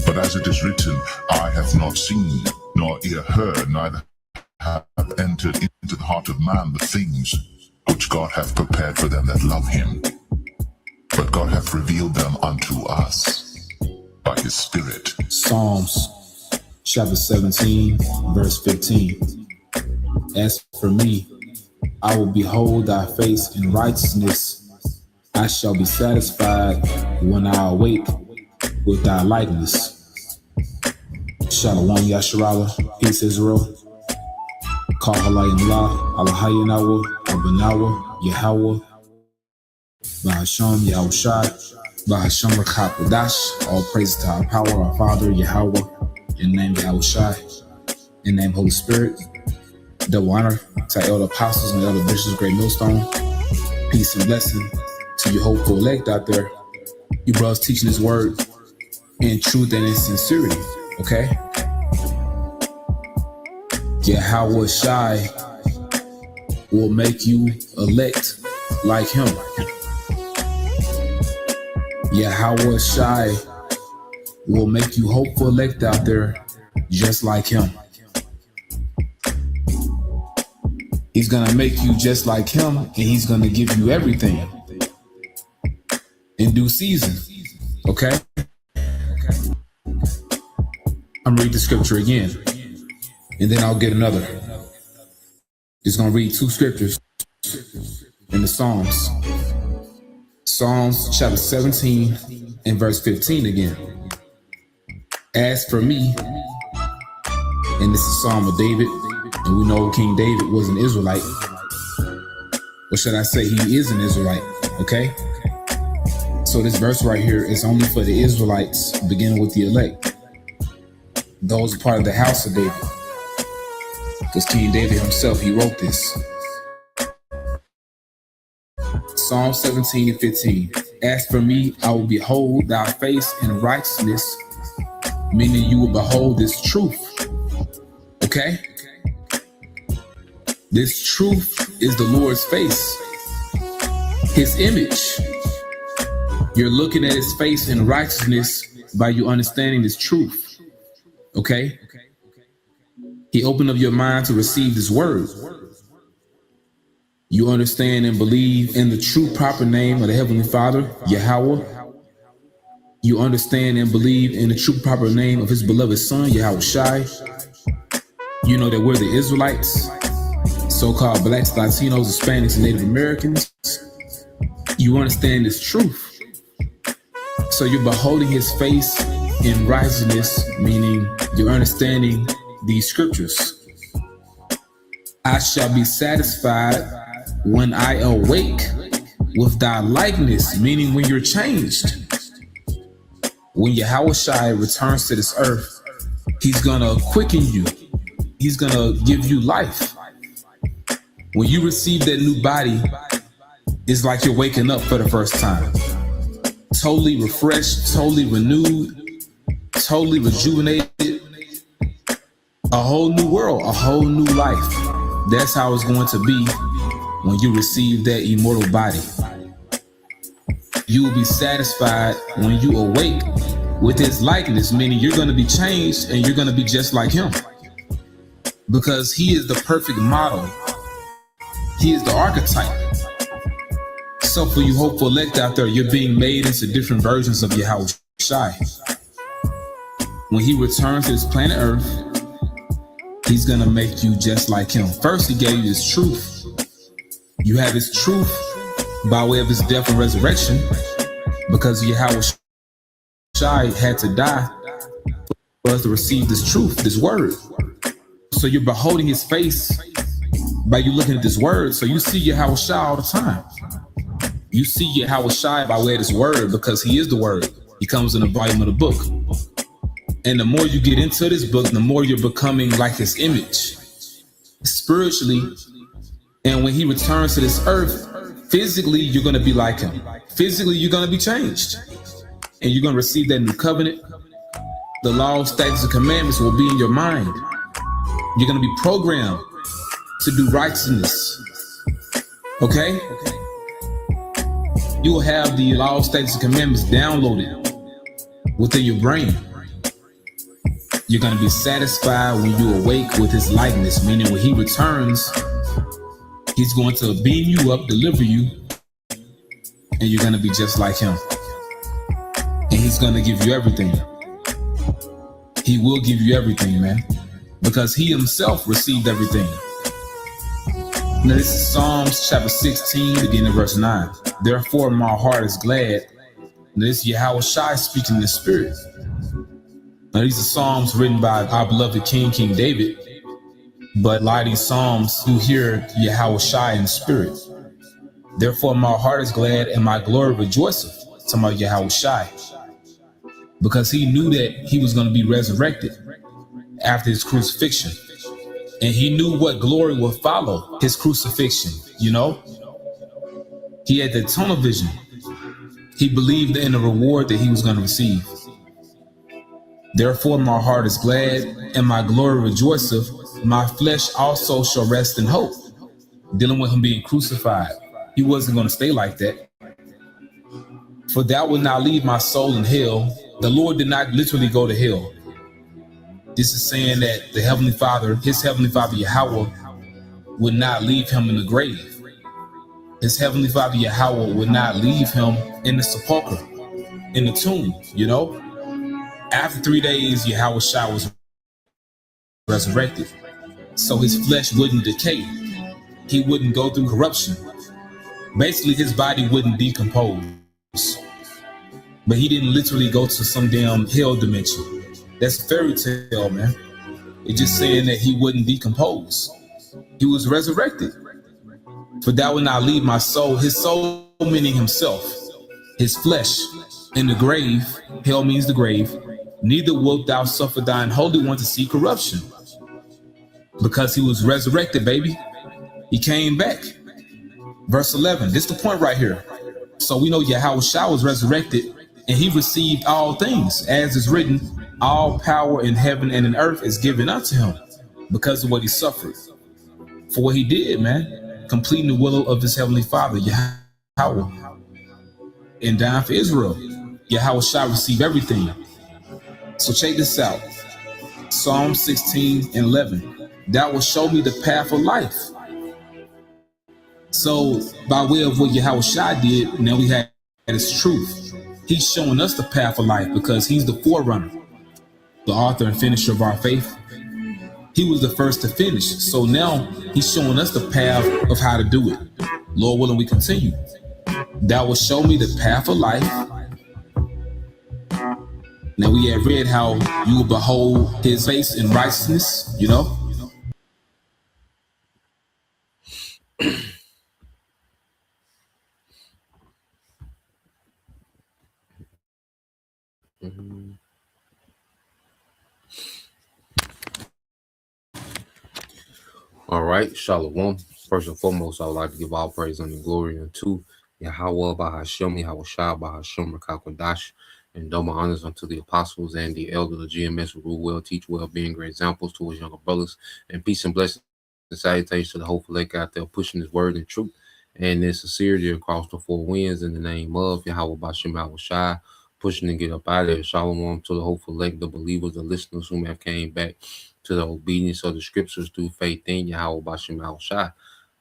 But as it is written, eye hath not seen, nor ear heard, neither have entered into the heart of man the things which God hath prepared for them that love him. But God hath revealed them unto us by his Spirit. Psalms chapter 17, verse 15. As for me, I will behold thy face in righteousness. I shall be satisfied when I awake with thy likeness. Shalom Yasharala, peace Israel. Call Halayimlah, Alahayinawa, Abanawa, Yahweh, Bahasham, Yahushai, Bahasham Rakapadash. All praise to our power, our Father, Yahweh, in the name Yahushai, in the name Holy Spirit. Double honor to our elder apostles and elder bishops, great millstone. Peace and blessing to your hopeful elect out there. You brothers teaching his word in truth and in sincerity, okay? Yahweh Shai will make you elect like him. Yahweh Shai will make you hopeful elect out there just like him. He's gonna make you just like him, and he's gonna give you everything in due season, okay? I'm reading the scripture again, and then I'll get another. Just gonna read two scriptures in the Psalms. Psalms chapter 17 and verse 15 again. As for me, and this is a Psalm of David, and we know King David was an Israelite. Or should I say he is an Israelite, okay? So this verse right here is only for the Israelites, beginning with the elect. Those are part of the house of David. Because King David himself, he wrote this. Psalm 17 and 15. As for me, I will behold thy face in righteousness, meaning you will behold this truth. Okay? This truth is the Lord's face, his image. You're looking at his face in righteousness by you understanding this truth. Okay? He opened up your mind to receive this word. You understand and believe in the true proper name of the Heavenly Father, Yahweh. You understand and believe in the true proper name of his beloved Son, Yahushai. You know that we're the Israelites, so-called blacks, Latinos, Hispanics, and Native Americans. You understand this truth. So you're beholding his face in righteousness, meaning you're understanding these scriptures. I shall be satisfied when I awake with thy likeness, meaning when you're changed. When Yahushai returns to this earth, he's gonna quicken you. He's gonna give you life. When you receive that new body, it's like you're waking up for the first time. Totally refreshed, totally renewed, totally rejuvenated. A whole new world, a whole new life. That's how it's going to be when you receive that immortal body. You will be satisfied when you awake with his likeness, meaning you're going to be changed and you're going to be just like him. Because he is the perfect model. He is the archetype. So for you hopeful elect out there, you're being made into different versions of Yahushai. When he returns to this planet Earth, he's going to make you just like him. First, he gave you his truth. You have his truth by way of his death and resurrection, because Yahushai had to die for us to receive this truth, this word. So you're beholding his face by you looking at this word. So you see Yahushai all the time. You see Yahushai by way of this word, because he is the word. He comes in the volume of the book. And the more you get into this book, the more you're becoming like his image spiritually. And when he returns to this earth, physically, you're going to be like him. Physically, you're going to be changed. And you're going to receive that new covenant. The law, statutes, and commandments will be in your mind. You're going to be programmed to do righteousness. Okay? You will have the law, statutes, and commandments downloaded within your brain. You're going to be satisfied when you awake with his likeness, meaning when he returns, he's going to beam you up, deliver you, and you're going to be just like him. And he's going to give you everything. He will give you everything, man, because he himself received everything. Now, this is Psalms chapter 16, beginning verse 9. Therefore, my heart is glad. Now, this is Yahweh Shai speaking in the spirit. Now, these are Psalms written by our beloved King David. But a lot of these Psalms, you hear Yahweh Shai in the spirit. Therefore, my heart is glad and my glory rejoiceth. Talking about Yahweh Shai. Because he knew that he was going to be resurrected after his crucifixion. And he knew what glory would follow his crucifixion, you know? He had the tunnel vision. He believed in the reward that he was going to receive. Therefore, my heart is glad and my glory rejoiceth. My flesh also shall rest in hope. Dealing with him being crucified. He wasn't going to stay like that. For thou wilt not leave my soul in hell. The Lord did not literally go to hell. This is saying that the Heavenly Father, his Heavenly Father Yahweh, would not leave him in the grave. His Heavenly Father Yahweh would not leave him in the sepulcher, in the tomb, you know? After 3 days, Yahweh Shai was resurrected. So his flesh wouldn't decay. He wouldn't go through corruption. Basically, his body wouldn't decompose. But he didn't literally go to some damn hell dimension. That's a fairy tale, man. It's just saying that he wouldn't decompose. He was resurrected. For thou wilt not leave my soul. His soul meaning himself. His flesh in the grave. Hell means the grave. Neither wilt thou suffer thine holy one to see corruption. Because he was resurrected, baby. He came back. Verse 11. This is the point right here. So we know Yahweh Shai was resurrected. And he received all things, as is written, all power in heaven and in earth is given unto him because of what he suffered. For what he did, man, completing the will of his heavenly Father, Yahweh, and dying for Israel. Yahweh Shai received everything. So check this out. Psalm 16 and 11. Thou will show me the path of life. So by way of what Yahweh Shai did, now we had his truth. He's showing us the path of life because he's the forerunner, the author and finisher of our faith. He was the first to finish. So now he's showing us the path of how to do it. Lord willing, we continue. Thou will show me the path of life. Now we have read how you will behold his face in righteousness, you know. All right, Shalom. First and foremost, I would like to give all praise and glory unto Yahweh Bahashem, Yahweh Shai Bahashem Rakakwadash, and double honors unto the apostles and the elders of GMS who rule well, teach well, being great examples to his younger brothers, and peace and blessings and salutations to the hopeful lake out there pushing his word and truth and in sincerity across the four winds in the name of Yahweh Bahashem Yahweh Shai, pushing to get up out of there. Shalom to the hopeful lake, the believers, the listeners who have came back to the obedience of the scriptures through faith in Yahweh Bashem Yahweh Shai.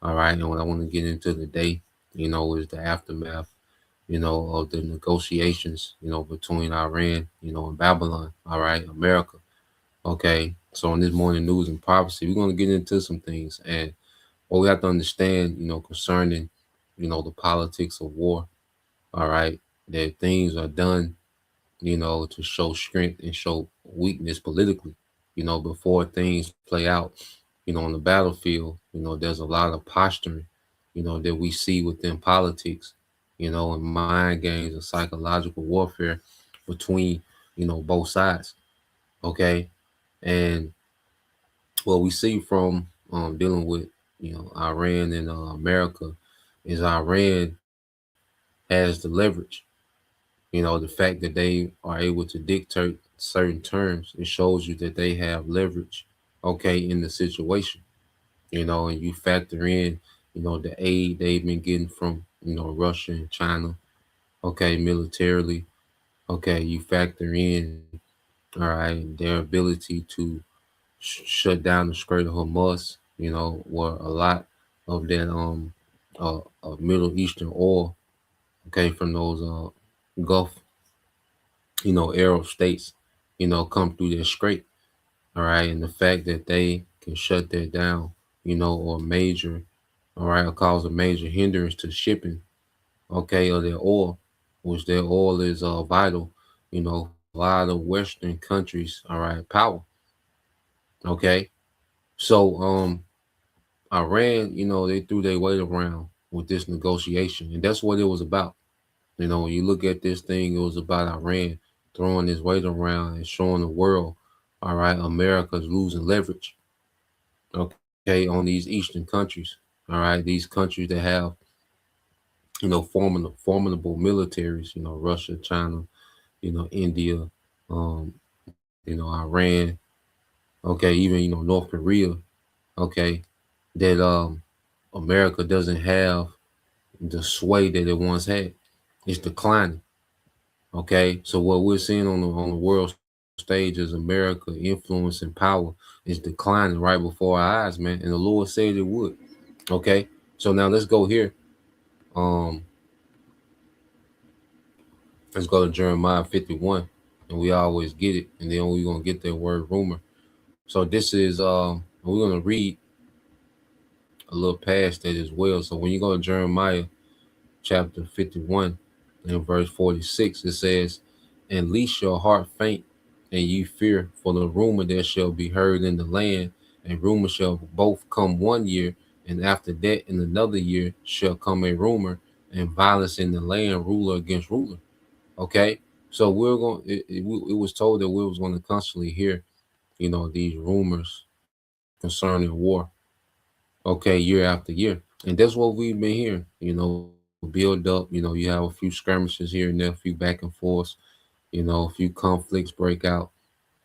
All right, and what I want to get into today, you know, is the aftermath, you know, of the negotiations, you know, between Iran, you know, and Babylon. All right, America. Okay, so on this morning news and prophecy, we're going to get into some things, and what we have to understand, you know, concerning, you know, the politics of war. All right, that things are done, you know, to show strength and show weakness politically. You know, before things play out, you know, on the battlefield, you know, there's a lot of posturing, you know, that we see within politics, you know, and mind games and psychological warfare between, you know, both sides. Okay. And what we see from dealing with, you know, Iran and America is Iran has the leverage, you know, the fact that they are able to dictate certain terms, it shows you that they have leverage, okay, in the situation, and you factor in, the aid they've been getting from, Russia and China, okay, militarily, okay, you factor in, all right, their ability to shut down the Strait of Hormuz, where a lot of that Middle Eastern oil, okay, from those Gulf, Arab states, come through their strait. All right, and the fact that they can shut that down, or major, all right, or cause a major hindrance to shipping, okay, of their oil, which their oil is vital, for a lot of Western countries, all right, power, okay. So Iran, they threw their weight around with this negotiation, and that's what it was about. When you look at this thing, it was about Iran throwing his weight around and showing the world, all right, America's losing leverage, okay, on these Eastern countries, all right, these countries that have, formidable militaries, Russia, China, India, um, Iran, okay, even, North Korea, okay, that America doesn't have the sway that it once had. It's declining. Okay, so what we're seeing on the world stage is America influence and power is declining right before our eyes, man. And the Lord said it would. Okay, so now let's go here. Um, let's go to Jeremiah 51, and we always get it, and then we're gonna get that word rumor. So this is we're gonna read a little past that as well. So when you go to Jeremiah chapter 51 and verse 46, it says, "And lest your heart faint, and ye fear for the rumor that shall be heard in the land, and rumor shall both come 1 year, and after that in another year shall come a rumor, and violence in the land, ruler against ruler." Okay, so we're going. It was told that we was going to constantly hear, these rumors concerning war. Okay, year after year, and that's what we've been hearing. Build up. You have a few skirmishes here and there, a few back and forths. A few conflicts break out.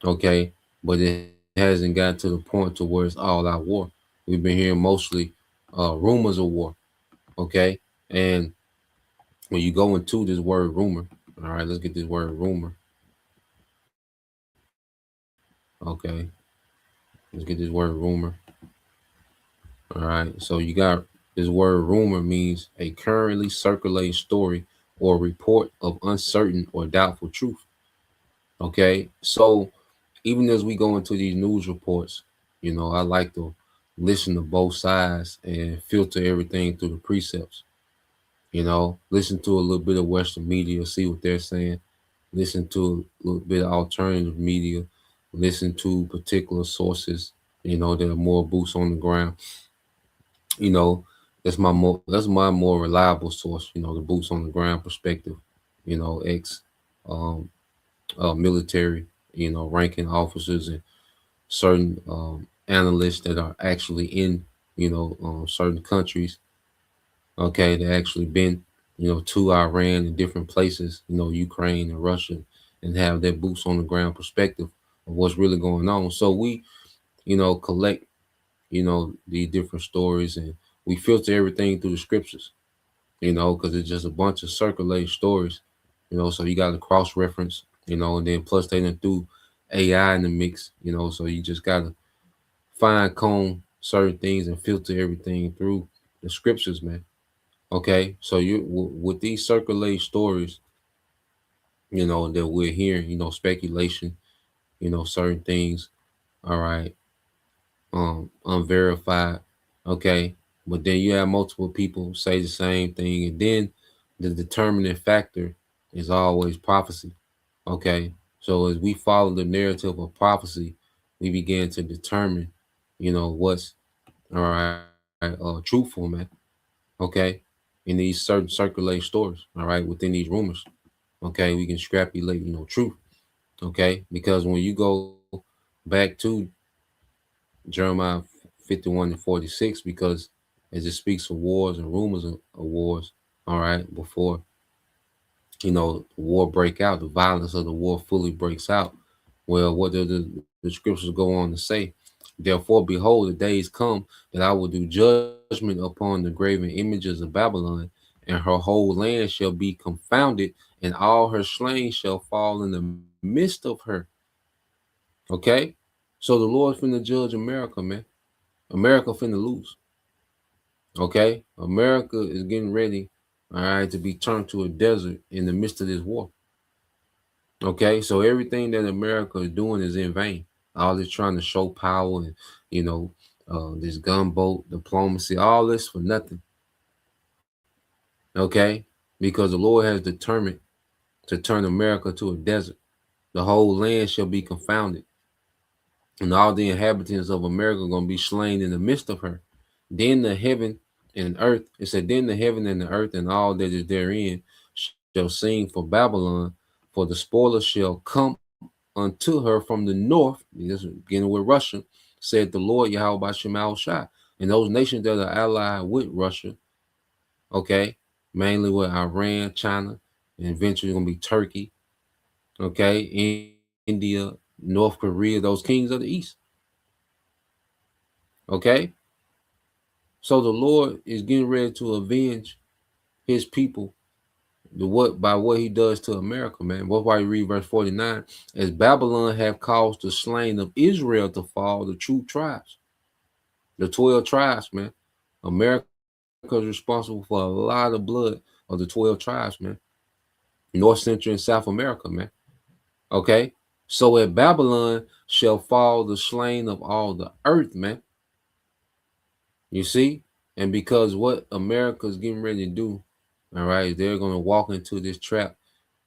Okay, but it hasn't gotten to the point to where it's all out war. We've been hearing mostly rumors of war. Okay, and when you go into this word rumor, all right, let's get this word rumor. Okay, let's get this word rumor. All right, so you got this word rumor means a currently circulating story or report of uncertain or doubtful truth. Okay, so even as we go into these news reports, I like to listen to both sides and filter everything through the precepts. Listen to a little bit of Western media, see what they're saying. Listen to a little bit of alternative media. Listen to particular sources, that are more boots on the ground. You know, that's my more reliable source. The boots on the ground perspective. Ex um, military, ranking officers and certain analysts that are actually in, certain countries. Okay, they actually been, to Iran and different places, Ukraine and Russia, and have their boots on the ground perspective of what's really going on. So we, collect, the different stories, and we filter everything through the scriptures, because it's just a bunch of circulating stories, so you got to cross reference, and then plus they done threw AI in the mix, so you just got to fine comb certain things and filter everything through the scriptures, man. Okay, so with these circulating stories, that we're hearing, speculation, certain things, all right, unverified, okay, but then you have multiple people say the same thing, and then the determining factor is always prophecy. Okay, so as we follow the narrative of prophecy, we begin to determine, what's all right, truthful, man. Okay, in these certain circulating stories, all right, within these rumors. Okay, we can extrapolate, truth. Okay, because when you go back to Jeremiah 51 and 46, because as it speaks of wars and rumors of wars, all right, before war break out, the violence of the war fully breaks out. Well, what do the scriptures go on to say? Therefore, behold, the days come that I will do judgment upon the graven images of Babylon, and her whole land shall be confounded, and all her slain shall fall in the midst of her. Okay? So the Lord's finna judge America, man. America finna lose. Okay? America is getting ready, all right, to be turned to a desert in the midst of this war. Okay? So everything that America is doing is in vain. All this trying to show power and, you know, this gunboat diplomacy, all this for nothing. Okay? Because the Lord has determined to turn America to a desert. The whole land shall be confounded, and all the inhabitants of America are going to be slain in the midst of her. Then the heaven and earth, it said, then the heaven and the earth and all that is therein shall sing for Babylon, for the spoiler shall come unto her from the north, this is beginning with Russia, said the Lord Yahweh Bashim Al Shai. And those nations that are allied with Russia, okay, mainly with Iran, China, and eventually going to be Turkey, okay, India, North Korea, those kings of the east. Okay, so the Lord is getting ready to avenge his people by what he does to America, man. That's why you read verse 49. As Babylon have caused the slain of Israel to fall, the true tribes, the 12 tribes, man. America is responsible for a lot of blood of the 12 tribes, man. North, Central, and South America, man. Okay, so at Babylon shall fall the slain of all the earth, man. You see? And because what America's getting ready to do, all right, they're going to walk into this trap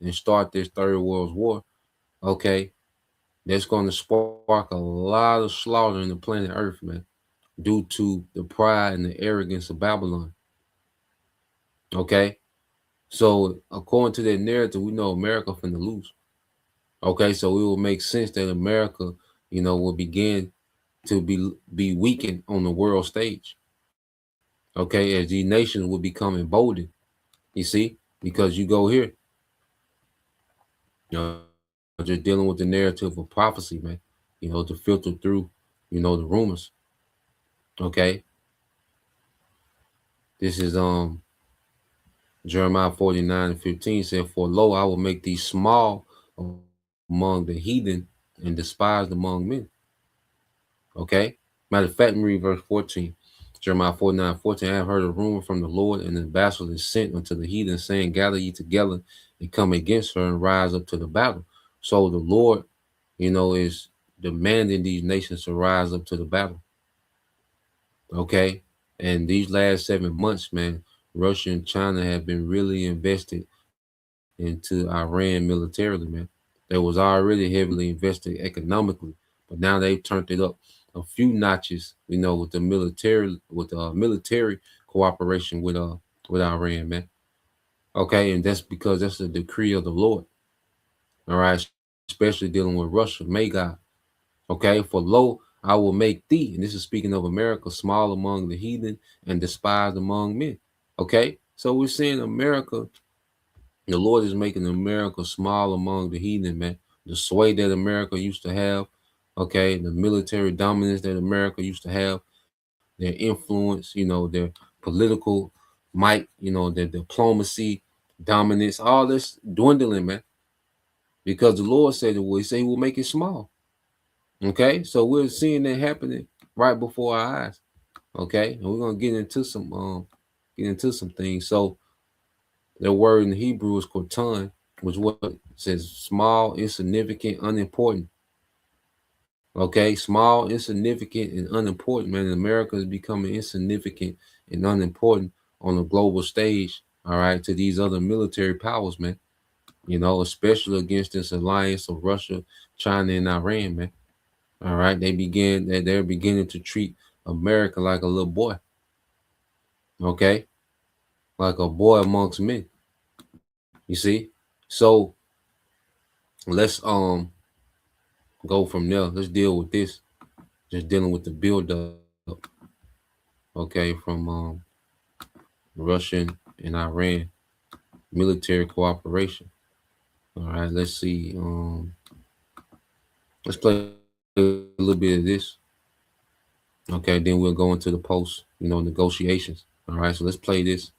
and start this third world war. Okay, that's going to spark a lot of slaughter in the planet Earth, man, due to the pride and the arrogance of Babylon. Okay, so according to that narrative, we know America finna lose. Okay, so it will make sense that America, you know, will begin to be weakened on the world stage. Okay, as these nations will become emboldened. You see, because you go here, you know, just dealing with the narrative of prophecy, man, you know, to filter through, you know, the rumors. Okay. This is Jeremiah 49:15 said, for lo, I will make thee small among the heathen and despised among men. Okay. Matter of fact, read verse 14. Jeremiah 49:14, I have heard a rumor from the Lord, and the ambassador is sent unto the heathen, saying, gather ye together and come against her and rise up to the battle. So the Lord, you know, is demanding these nations to rise up to the battle. Okay. And these last 7 months, man, Russia and China have been really invested into Iran militarily, man. They was already heavily invested economically, but now they've turned it up a few notches, you know, with the military cooperation with Iran, man. Okay, and that's because that's the decree of the Lord. All right, especially dealing with Russia. May God. Okay, for lo, I will make thee, and this is speaking of America, small among the heathen and despised among men. Okay, so we're seeing America, the Lord is making America small among the heathen, man. The sway that America used to have, okay, the military dominance that America used to have, their influence, you know, their political might, you know, their diplomacy, dominance, all this dwindling, man. Because the Lord said it will, he said he will make it small. Okay, so we're seeing that happening right before our eyes. Okay, and we're gonna get into some things. So the word in Hebrew is kortan, which what says small, insignificant, unimportant. Okay, small, insignificant, and unimportant. Man, America is becoming insignificant and unimportant on the global stage. All right, to these other military powers, man. You know, especially against this alliance of Russia, China, and Iran, man. All right, they're beginning to treat America like a little boy. Okay, like a boy amongst men. You see, so let's go from there. Let's deal with this. Just dealing with the build up. Okay, from Russian and Iran military cooperation. All right, let's see. Let's play a little bit of this. Okay, then we'll go into the post, negotiations. All right, so let's play this.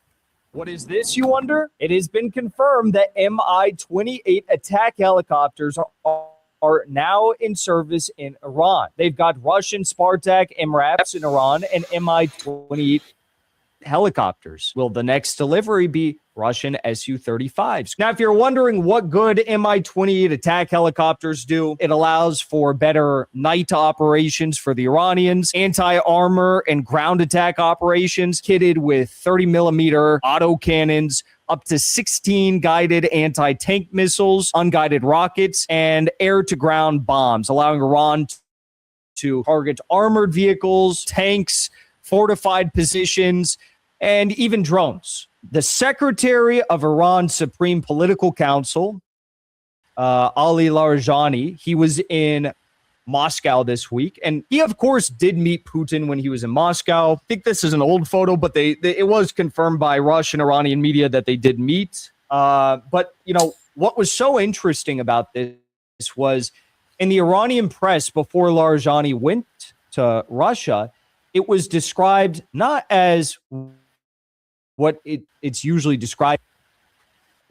What is this, you wonder? It has been confirmed that Mi-28 attack helicopters are now in service in Iran. They've got Russian Spartak MRAPs in Iran and Mi-28 helicopters. Will the next delivery be Russian Su-35s? Now, if you're wondering what good Mi-28 attack helicopters do, it allows for better night operations for the Iranians, anti-armor and ground attack operations, kitted with 30-millimeter autocannons, up to 16 guided anti-tank missiles, unguided rockets, and air-to-ground bombs, allowing Iran to target armored vehicles, tanks, fortified positions, and even drones. The Secretary of Iran's Supreme Political Council, Ali Larijani, he was in Moscow this week, and he, of course, did meet Putin when he was in Moscow. I think this is an old photo, but it was confirmed by Russian Iranian media that they did meet. But, what was so interesting about this was in the Iranian press before Larijani went to Russia, it was described not as what it's usually described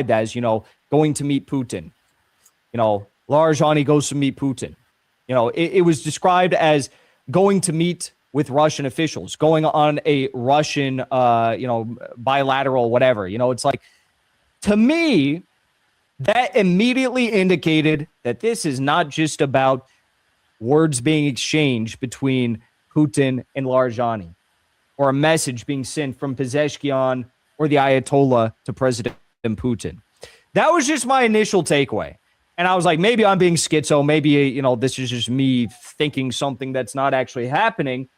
as, going to meet Putin. Larijani goes to meet Putin. It was described as going to meet with Russian officials, going on a Russian, bilateral, whatever. It's like, to me, that immediately indicated that this is not just about words being exchanged between Putin and Larijani, or a message being sent from Pezeshkian or the Ayatollah to President Putin. That was just my initial takeaway. And I was like, maybe I'm being schizo. Maybe, this is just me thinking something that's not actually happening.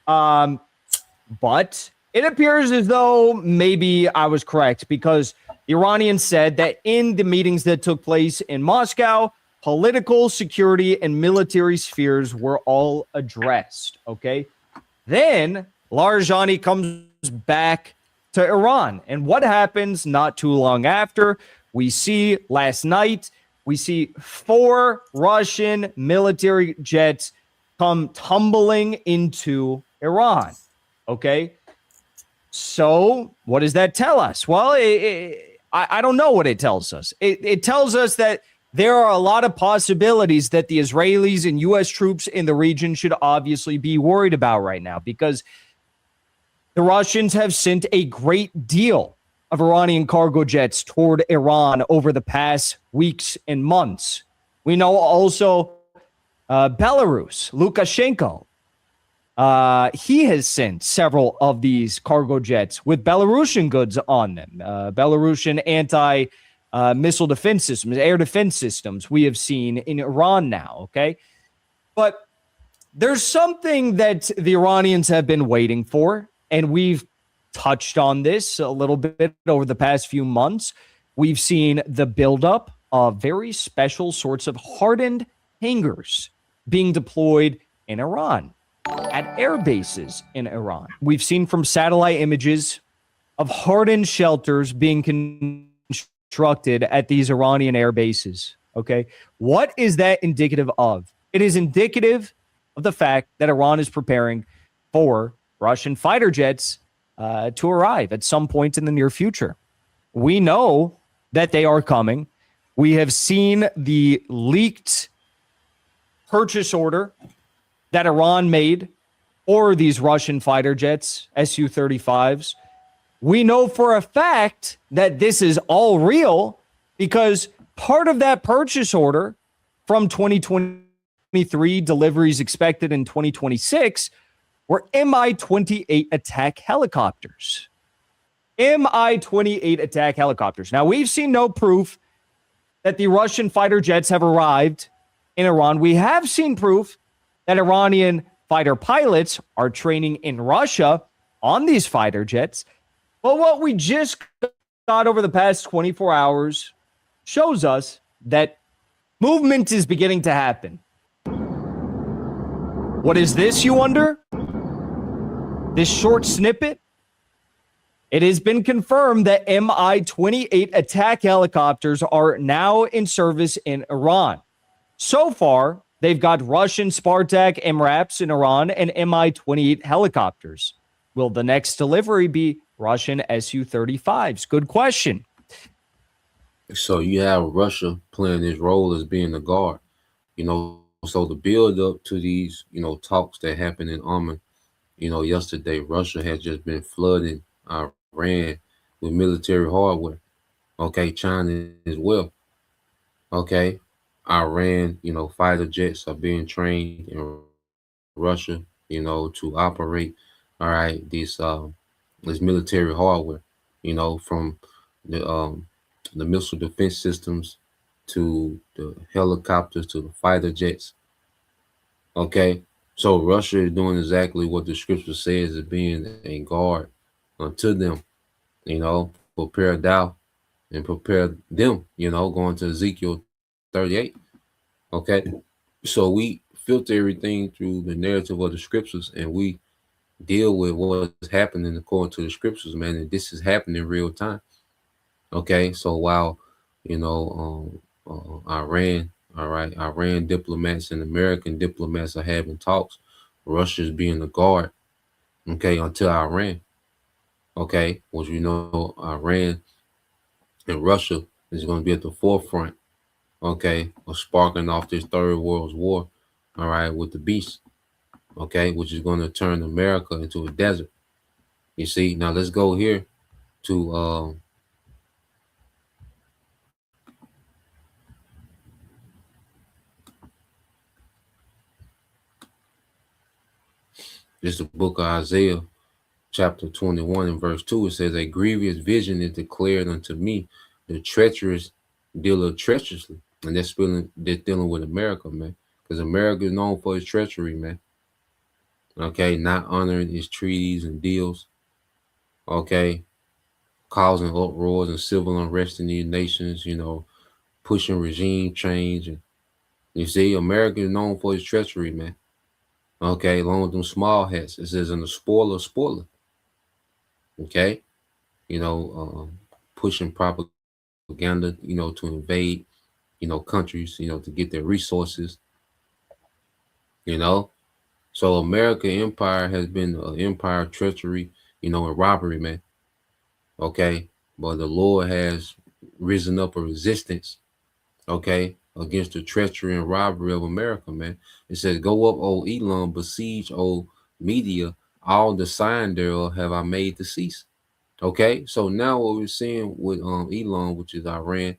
But it appears as though maybe I was correct, because the Iranians said that in the meetings that took place in Moscow, political, security, and military spheres were all addressed. Okay. Then Larijani comes back to Iran. And what happens not too long after? We see last night, we see 4 Russian military jets come tumbling into Iran. Okay. So what does that tell us? Well, I don't know what it tells us. It tells us that there are a lot of possibilities that the Israelis and U.S. troops in the region should obviously be worried about right now, because the Russians have sent a great deal of Iranian cargo jets toward Iran over the past weeks and months. We know also Belarus, Lukashenko, he has sent several of these cargo jets with Belarusian goods on them, Belarusian anti-missile defense systems, air defense systems we have seen in Iran now, okay? But there's something that the Iranians have been waiting for, and we've touched on this a little bit over the past few months. We've seen the buildup of very special sorts of hardened hangars being deployed in Iran, at air bases in Iran. We've seen from satellite images of hardened shelters being constructed at these Iranian air bases. Okay. What is that indicative of? It is indicative of the fact that Iran is preparing for Russian fighter jets to arrive at some point in the near future. We know that they are coming. We have seen the leaked purchase order that Iran made for these Russian fighter jets, Su-35s. We know for a fact that this is all real, because part of that purchase order from 2023, deliveries expected in 2026, were Mi-28 attack helicopters. Mi-28 attack helicopters. Now, we've seen no proof that the Russian fighter jets have arrived in Iran. We have seen proof that Iranian fighter pilots are training in Russia on these fighter jets. But what we just got over the past 24 hours shows us that movement is beginning to happen. What is this, you wonder? This short snippet? It has been confirmed that Mi-28 attack helicopters are now in service in Iran. So far, They've got Russian Spartak MRAPs in Iran and Mi-28 helicopters. Will the next delivery be Russian Su-35s? Good question. So you have Russia playing this role as being the guard, so the build up to these, talks that happened in Oman, yesterday, Russia has just been flooding Iran with military hardware. Okay, China as well. Okay, Iran, fighter jets are being trained in Russia, to operate, all right, this military hardware, from the missile defense systems to the helicopters to the fighter jets. Okay, so Russia is doing exactly what the scripture says is being a guard unto them, prepare thou and prepare them, going to Ezekiel 38. Okay, so we filter everything through the narrative of the scriptures and we deal with what's happening according to the scriptures, man, and this is happening in real time. Okay, so while Iran, all right, Iran diplomats and American diplomats are having talks, Russia's being the guard, okay, until Iran, okay, which Iran and Russia is going to be at the forefront, okay, of sparking off this third world war, all right, with the beast, okay, which is going to turn America into a desert. You see, now let's go here to this is the book of Isaiah, chapter 21 and verse 2. It says, a grievous vision is declared unto me, the treacherous dealer treacherously. And they're dealing with America, man, because America is known for its treachery, man. Okay, not honoring its treaties and deals. Okay, causing uproars and civil unrest in these nations, pushing regime change. And you see, America is known for its treachery, man. Okay, along with them small hats. It says, in the spoiler. Okay, pushing propaganda, to invade, countries, to get their resources, So American empire has been an empire of treachery, and robbery, man. Okay, but the Lord has risen up a resistance, okay, against the treachery and robbery of America, man. It says, go up, O Elam, besiege, O Media, all the sign thereof have I made to cease. Okay, so now what we're seeing with Elam, which is Iran,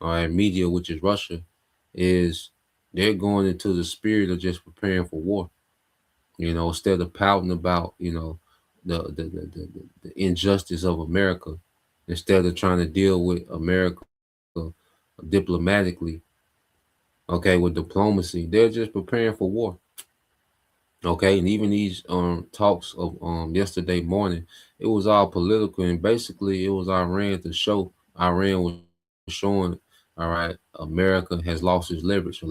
all right, Media, which is Russia, is they're going into the spirit of just preparing for war. Instead of pouting about, the injustice of America, instead of trying to deal with America diplomatically, okay, with diplomacy, they're just preparing for war. Okay, and even these talks of yesterday morning, it was all political, and basically it was Iran was showing, all right, America has lost its leverage.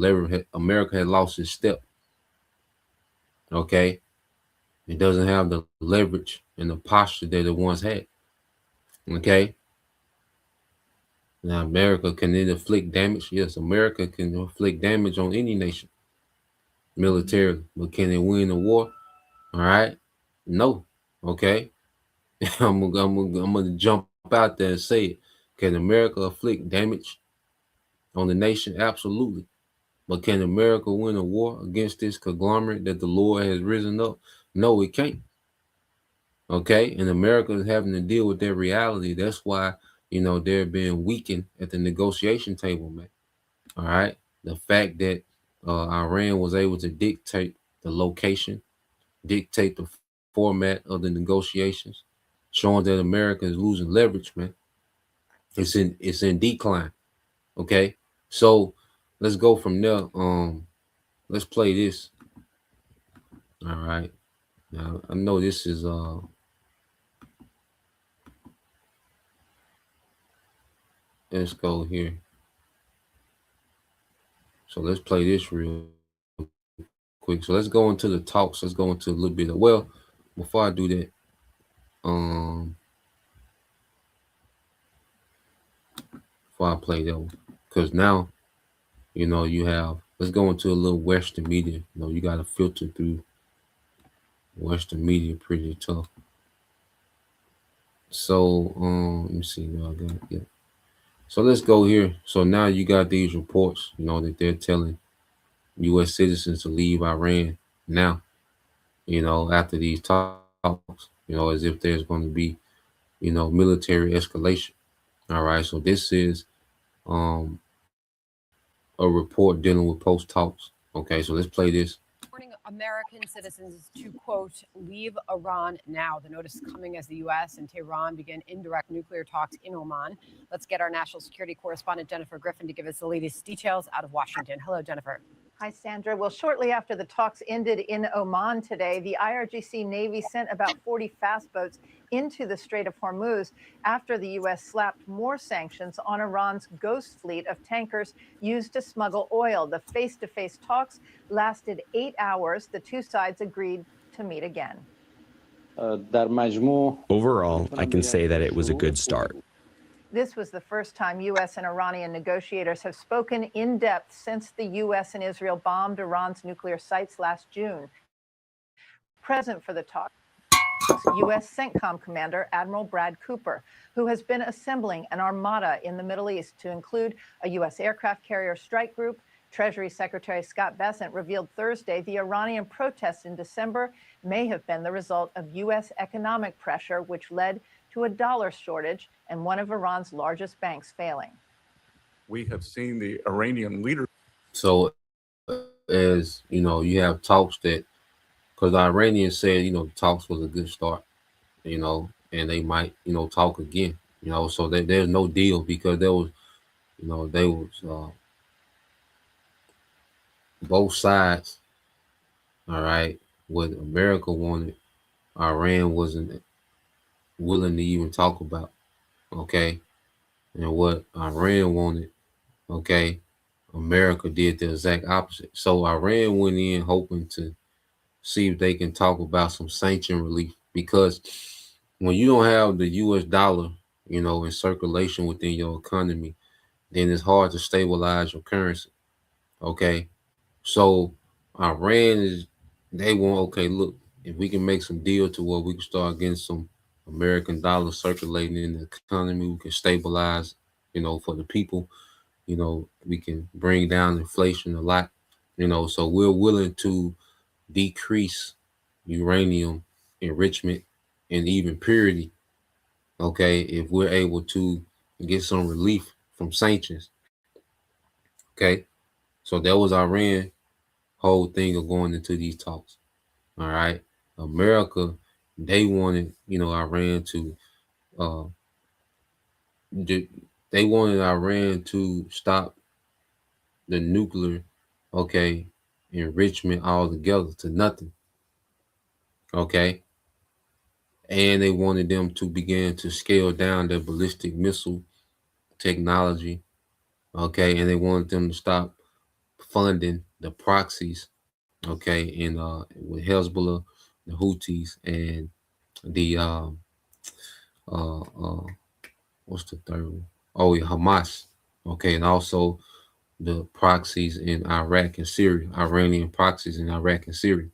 America has lost its step. Okay, it doesn't have the leverage and the posture that it once had. Okay, now America can inflict damage. Yes, America can inflict damage on any nation militarily, but can it win the war? All right, no. Okay, I'm gonna jump out there and say it. Can America inflict damage on the nation? Absolutely. But can America win a war against this conglomerate that the Lord has risen up? No, it can't. Okay, and America is having to deal with their reality. That's why they're being weakened at the negotiation table, man. All right, the fact that Iran was able to dictate the location, dictate the format of the negotiations, showing that America is losing leverage, man. It's in decline. Okay, so let's go from there. Let's play this. All right. Now I know this is let's go here. So let's play this real quick. So let's go into the talks. Let's go into a little bit of, well, before I do that, before I play that one, because now you have let's go into a little Western media. You know, you got to filter through Western media pretty tough. So, let me see. Now I got, yeah. So let's go here. So now you got these reports, you know, that they're telling U.S. citizens to leave Iran now, you know, after these talks, you know, as if there's going to be, you know, military escalation. All right. So this is um, a report dealing with post talks. Okay. So let's play this. Warning American citizens to, quote, leave Iran now. The notice is coming as the U.S. and Tehran begin indirect nuclear talks in Oman. Let's get our national security correspondent, Jennifer Griffin, to give us the latest details out of Washington. Hello, Jennifer. Hi, Sandra. Well, shortly after the talks ended in Oman today, the IRGC Navy sent about 40 fast boats into the Strait of Hormuz after the U.S. slapped more sanctions on Iran's ghost fleet of tankers used to smuggle oil. The face-to-face talks lasted 8 hours. The two sides agreed to meet again. Overall, I can say that it was a good start. This was the first time U.S. and Iranian negotiators have spoken in depth since the U.S. and Israel bombed Iran's nuclear sites last June. Present for the talk, U.S. CENTCOM Commander Admiral Brad Cooper, who has been assembling an armada in the Middle East to include a U.S. aircraft carrier strike group. Treasury Secretary Scott Bessent revealed Thursday the Iranian protests in December may have been the result of U.S. economic pressure, which led to a dollar shortage and one of Iran's largest banks failing. We have seen the Iranian leader. So, as you know, you have talks that, because the Iranians said, you know, the talks was a good start, you know, and they might, you know, talk again, you know, so there's no deal because there was, you know, they was both sides, all right, what America wanted, Iran wasn't willing to even talk about, okay, and what Iran wanted, okay, America did the exact opposite. So Iran went in hoping to see if they can talk about some sanction relief, because when you don't have the US dollar, you know, in circulation within your economy, then it's hard to stabilize your currency. Okay. So Iran they want, okay, look, if we can make some deal to where we can start getting some American dollars circulating in the economy, we can stabilize, you know, for the people, you know, we can bring down inflation a lot, you know, so we're willing to decrease uranium enrichment and even purity, okay, if we're able to get some relief from sanctions. Okay, so that was Iran whole thing of going into these talks. All right, America, they wanted, you know, Iran to they wanted Iran to stop the nuclear, okay, enrichment altogether to nothing. Okay, and they wanted them to begin to scale down their ballistic missile technology. Okay, and they wanted them to stop funding the proxies. Okay, in with Hezbollah, the Houthis, and the what's the third one? Oh yeah, Hamas. Okay, and also the proxies in Iraq and Syria, Iranian proxies in Iraq and Syria.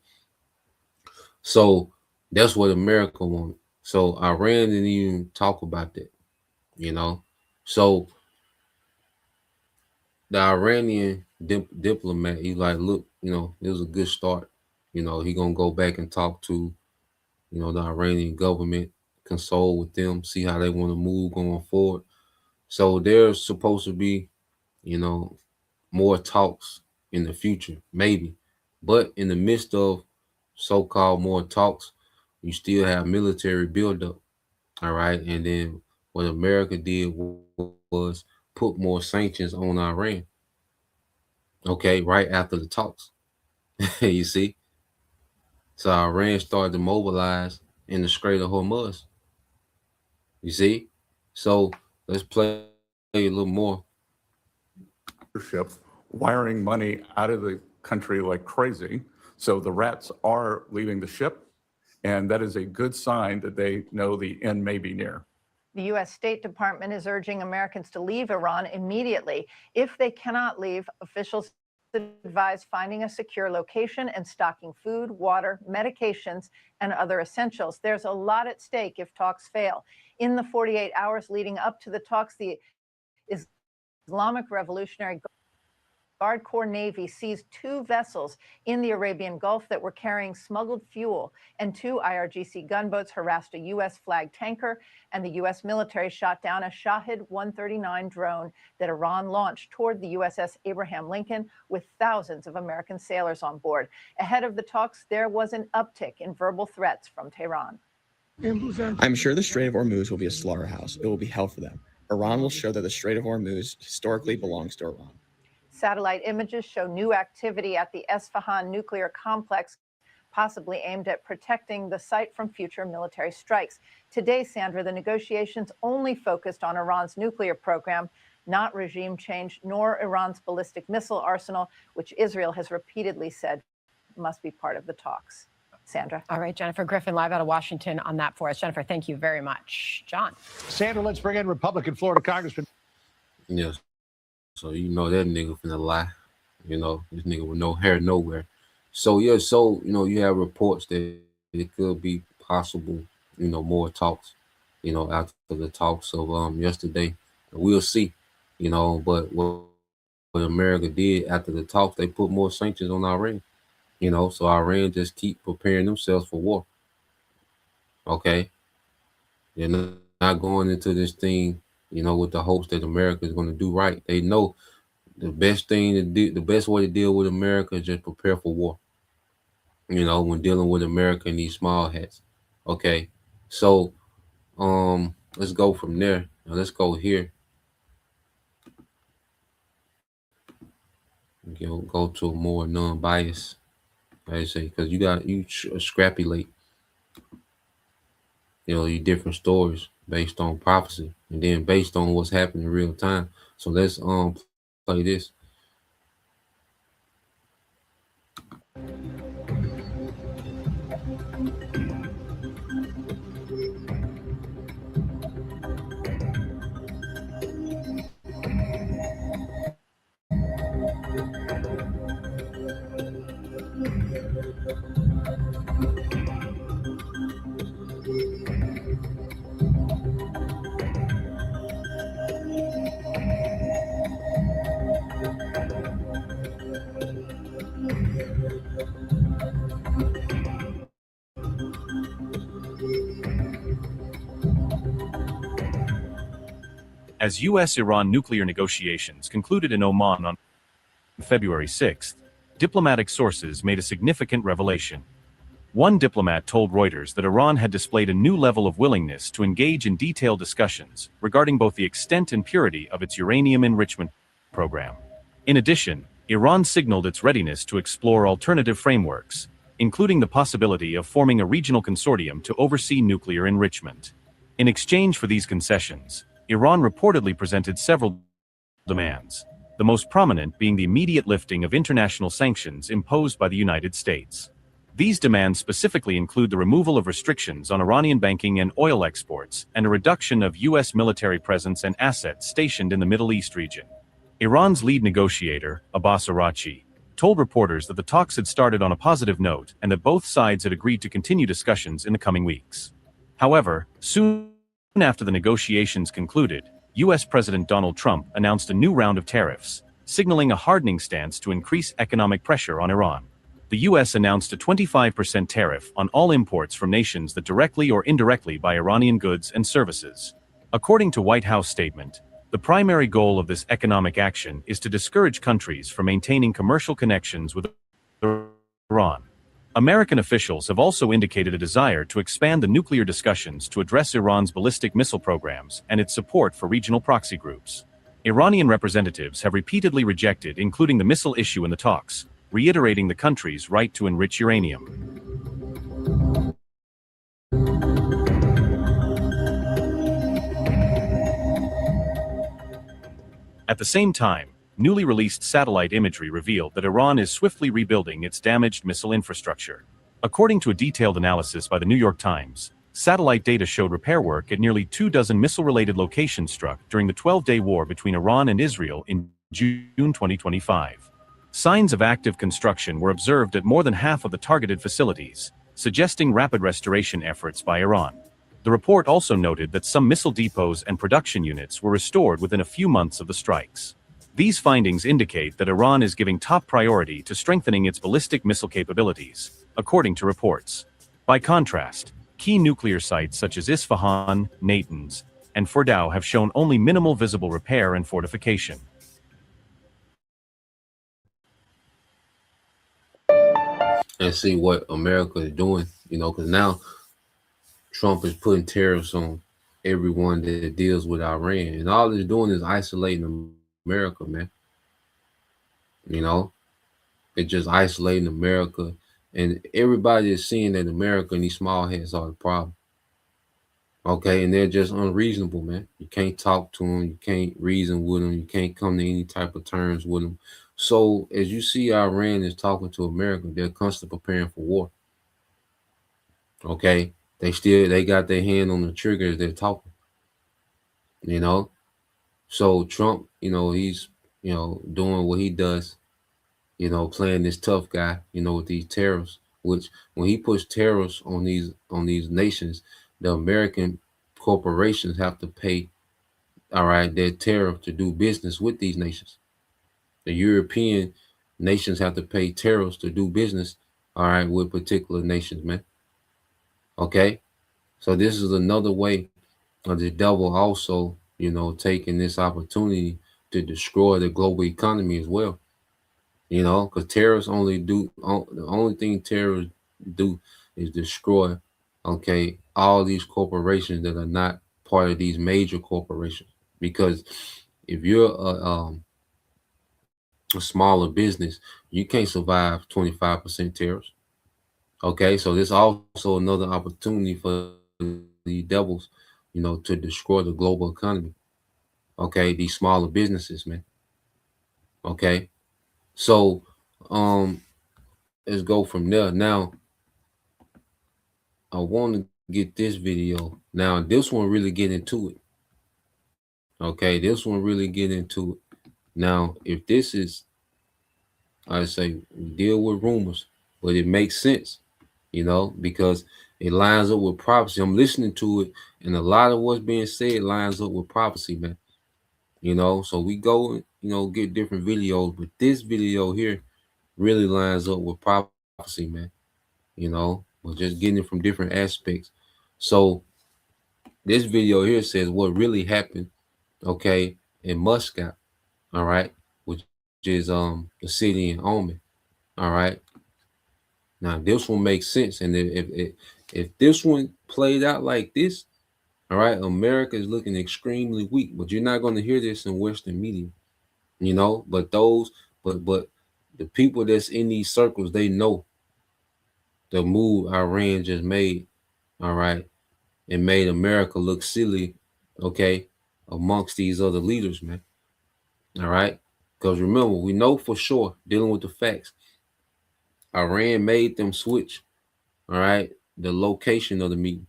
So that's what America wanted. So Iran didn't even talk about that, you know. So the Iranian diplomat, he's like, look, you know, it was a good start. You know, he gonna go back and talk to, you know, the Iranian government, console with them, see how they want to move going forward. So there's supposed to be, you know, more talks in the future, maybe. But in the midst of so-called more talks, you still have military buildup. All right. And then what America did was put more sanctions on Iran. Okay, right after the talks. You see? So Iran started to mobilize in the Strait of Hormuz. You see? So let's play a little more. Leadership wiring money out of the country like crazy. So the rats are leaving the ship, and that is a good sign that they know the end may be near. The U.S. State Department is urging Americans to leave Iran immediately. If they cannot leave, officials advise finding a secure location and stocking food, water, medications, and other essentials. There's a lot at stake if talks fail. In the 48 hours leading up to the talks, the Islamic Revolutionary Guard Corps Navy seized 2 vessels in the Arabian Gulf that were carrying smuggled fuel, and 2 IRGC gunboats harassed a U.S. flagged tanker, and the U.S. military shot down a Shahed 139 drone that Iran launched toward the USS Abraham Lincoln with thousands of American sailors on board. Ahead of the talks, there was an uptick in verbal threats from Tehran. I'm sure the Strait of Hormuz will be a slaughterhouse. It will be hell for them. Iran will show that the Strait of Hormuz historically belongs to Iran. Satellite images show new activity at the Esfahan nuclear complex, possibly aimed at protecting the site from future military strikes. Today, Sandra, the negotiations only focused on Iran's nuclear program, not regime change, nor Iran's ballistic missile arsenal, which Israel has repeatedly said must be part of the talks. Sandra. All right, Jennifer Griffin, live out of Washington on that for us. Jennifer, thank you very much. John. Sandra, let's bring in Republican Florida Congressman. Yes. So you know that nigga finna lie. You know, this nigga with no hair nowhere. So yeah, so you have reports that it could be possible, more talks, after the talks of yesterday. We'll see, but what America did after the talks, they put more sanctions on Iran. So Iran just keep preparing themselves for war. Okay. They're not going into this thing, with the hopes that America is going to do right. They know the best thing to do, the best way to deal with America is just prepare for war. When dealing with America in these small hats. Okay. So let's go from there. Now let's go here. Go to a more non-biased, I say, because you extrapolate, your different stories based on prophecy and then based on what's happening in real time. So let's play this. As U.S.-Iran nuclear negotiations concluded in Oman on February 6, diplomatic sources made a significant revelation. One diplomat told Reuters that Iran had displayed a new level of willingness to engage in detailed discussions regarding both the extent and purity of its uranium enrichment program. In addition, Iran signaled its readiness to explore alternative frameworks, including the possibility of forming a regional consortium to oversee nuclear enrichment. In exchange for these concessions, Iran reportedly presented several demands, the most prominent being the immediate lifting of international sanctions imposed by the United States. These demands specifically include the removal of restrictions on Iranian banking and oil exports and a reduction of U.S. military presence and assets stationed in the Middle East region. Iran's lead negotiator, Abbas Araghchi, told reporters that the talks had started on a positive note and that both sides had agreed to continue discussions in the coming weeks. However, soon after the negotiations concluded, U.S. President Donald Trump announced a new round of tariffs, signaling a hardening stance to increase economic pressure on Iran. The U.S. announced a 25% tariff on all imports from nations that directly or indirectly buy Iranian goods and services. According to White House statement, the primary goal of this economic action is to discourage countries from maintaining commercial connections with Iran. American officials have also indicated a desire to expand the nuclear discussions to address Iran's ballistic missile programs and its support for regional proxy groups. Iranian representatives have repeatedly rejected including the missile issue in the talks, reiterating the country's right to enrich uranium. At the same time, newly released satellite imagery revealed that Iran is swiftly rebuilding its damaged missile infrastructure. According to a detailed analysis by the New York Times, satellite data showed repair work at nearly 24 missile-related locations struck during the 12-day war between Iran and Israel in June 2025. Signs of active construction were observed at more than half of the targeted facilities, suggesting rapid restoration efforts by Iran. The report also noted that some missile depots and production units were restored within a few months of the strikes. These findings indicate that Iran is giving top priority to strengthening its ballistic missile capabilities, according to reports. By contrast, key nuclear sites such as Isfahan, Natanz, and Fordow have shown only minimal visible repair and fortification. And see what America is doing, because now Trump is putting tariffs on everyone that deals with Iran. And all it's doing is isolating America, man. It's just isolating America. And everybody is seeing that America and these small heads are the problem. Okay, and they're just unreasonable, man. You can't talk to them. You can't reason with them. You can't come to any type of terms with them. So as you see, Iran is talking to America. They're constantly preparing for war. Okay, they got their hand on the trigger as they're talking. So Trump, he's doing what he does. Playing this tough guy. With these tariffs. Which when he puts tariffs on these nations, the American corporations have to pay, all right, their tariff to do business with these nations. The European nations have to pay tariffs to do business, all right, with particular nations, man. Okay, so this is another way of the devil also, taking this opportunity to destroy the global economy as well. Because terrorists the only thing terrorists do is destroy, okay, all these corporations that are not part of these major corporations. Because if you're a smaller business, you can't survive 25% tariffs. Okay, so there's also another opportunity for the devils, to destroy the global economy. Okay, these smaller businesses, man. Okay, so let's go from there. Now, I want to get this video. Now, this one really get into it. Okay, this one really get into it. Now, if this is, I say, we deal with rumors, but it makes sense, because it lines up with prophecy. I'm listening to it, and a lot of what's being said lines up with prophecy, man. So we go, get different videos, but this video here really lines up with prophecy, man. We're just getting it from different aspects. So this video here says what really happened, okay, in Muscat, all right, which is the city in Oman, all right. Now this one makes sense, and if this one played out like this, all right, America is looking extremely weak. But you're not going to hear this in Western media, But but the people that's in these circles, they know the move Iran just made, all right, and made America look silly, okay, amongst these other leaders, man. All right, because remember, we know for sure, dealing with the facts, Iran made them switch, all right, the location of the meeting.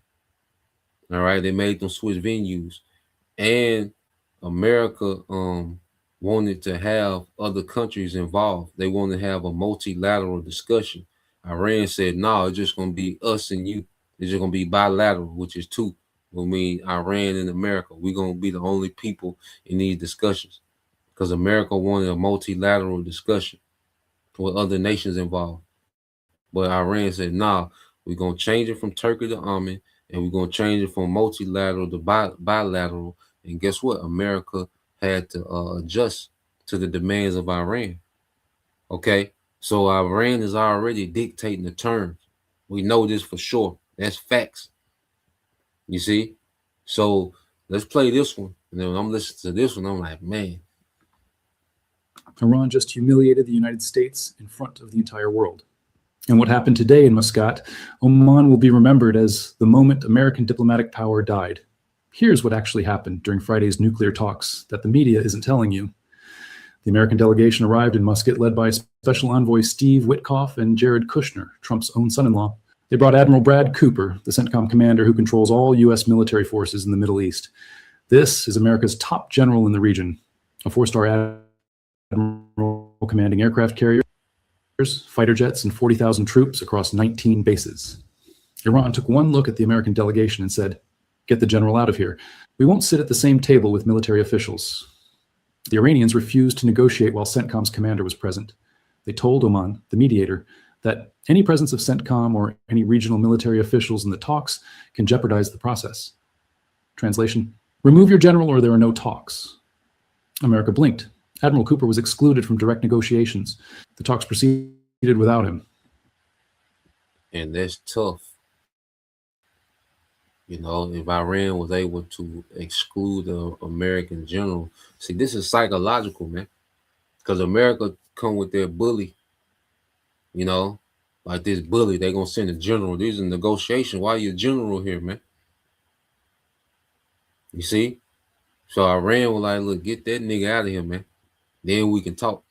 All right, they made them switch venues, and America wanted to have other countries involved. They wanted to have a multilateral discussion. Iran said, no, it's just going to be us and you. It's just going to be bilateral, which is two. Iran and America, we're going to be the only people in these discussions, because America wanted a multilateral discussion with other nations involved. But Iran said, nah, we're going to change it from Turkey to Oman, and we're going to change it from multilateral to bilateral. And guess what? America had to adjust to the demands of Iran. Okay? So Iran is already dictating the terms. We know this for sure. That's facts. You see? So let's play this one. And then when I'm listening to this one, I'm like, man. Iran just humiliated the United States in front of the entire world. And what happened today in Muscat, Oman will be remembered as the moment American diplomatic power died. Here's what actually happened during Friday's nuclear talks that the media isn't telling you. The American delegation arrived in Muscat led by Special Envoy Steve Witkoff and Jared Kushner, Trump's own son-in-law. They brought Admiral Brad Cooper, the CENTCOM commander who controls all U.S. military forces in the Middle East. This is America's top general in the region, a four-star admiral commanding aircraft carriers, fighter jets, and 40,000 troops across 19 bases. Iran took one look at the American delegation and said, "Get the general out of here. We won't sit at the same table with military officials." The Iranians refused to negotiate while CENTCOM's commander was present. They told Oman, the mediator, that any presence of CENTCOM or any regional military officials in the talks can jeopardize the process. Translation: remove your general or there are no talks. America blinked. Admiral Cooper was excluded from direct negotiations. The talks proceeded without him. And that's tough. You know, if Iran was able to exclude the American general, see, this is psychological, man. Because America come with their bully, you know, like this bully, they gonna send a general. These are negotiations. Why are you a general here, man? You see? So Iran was like, look, get that nigga out of here, man. Then we can talk.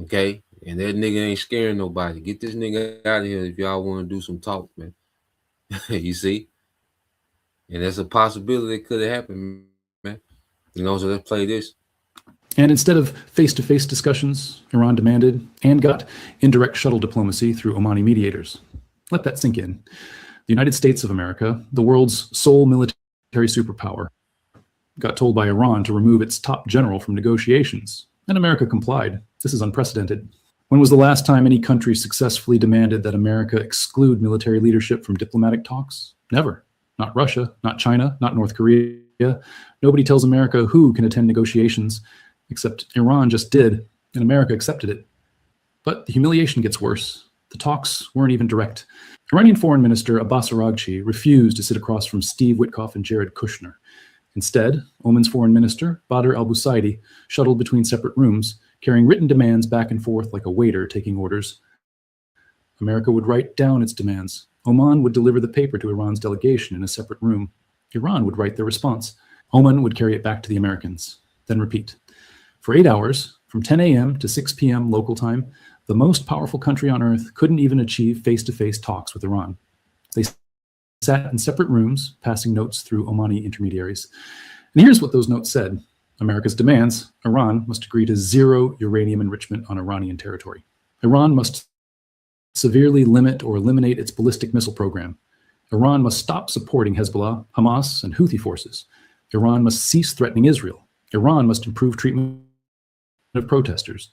Okay? And that nigga ain't scaring nobody. Get this nigga out of here if y'all want to do some talk, man. You see? And that's a possibility that could have happened, man. You know, so let's play this. And instead of face-to-face discussions, Iran demanded and got indirect shuttle diplomacy through Omani mediators. Let that sink in. The United States of America, the world's sole military superpower, got told by Iran to remove its top general from negotiations, and America complied. This is unprecedented. When was the last time any country successfully demanded that America exclude military leadership from diplomatic talks? Never. Not Russia, not China, not North Korea. Nobody tells America who can attend negotiations, except Iran just did, and America accepted it. But the humiliation gets worse. The talks weren't even direct. Iranian Foreign Minister Abbas Araghchi refused to sit across from Steve Witkoff and Jared Kushner. Instead, Oman's foreign minister, Badr al-Busaidi, shuttled between separate rooms, carrying written demands back and forth like a waiter taking orders. America would write down its demands. Oman would deliver the paper to Iran's delegation in a separate room. Iran would write their response. Oman would carry it back to the Americans. Then repeat. For 8 hours, from 10 a.m. to 6 p.m. local time, the most powerful country on earth couldn't even achieve face-to-face talks with Iran. They sat in separate rooms, passing notes through Omani intermediaries. And here's what those notes said. America's demands: Iran must agree to zero uranium enrichment on Iranian territory. Iran must severely limit or eliminate its ballistic missile program. Iran must stop supporting Hezbollah, Hamas, and Houthi forces. Iran must cease threatening Israel. Iran must improve treatment of protesters.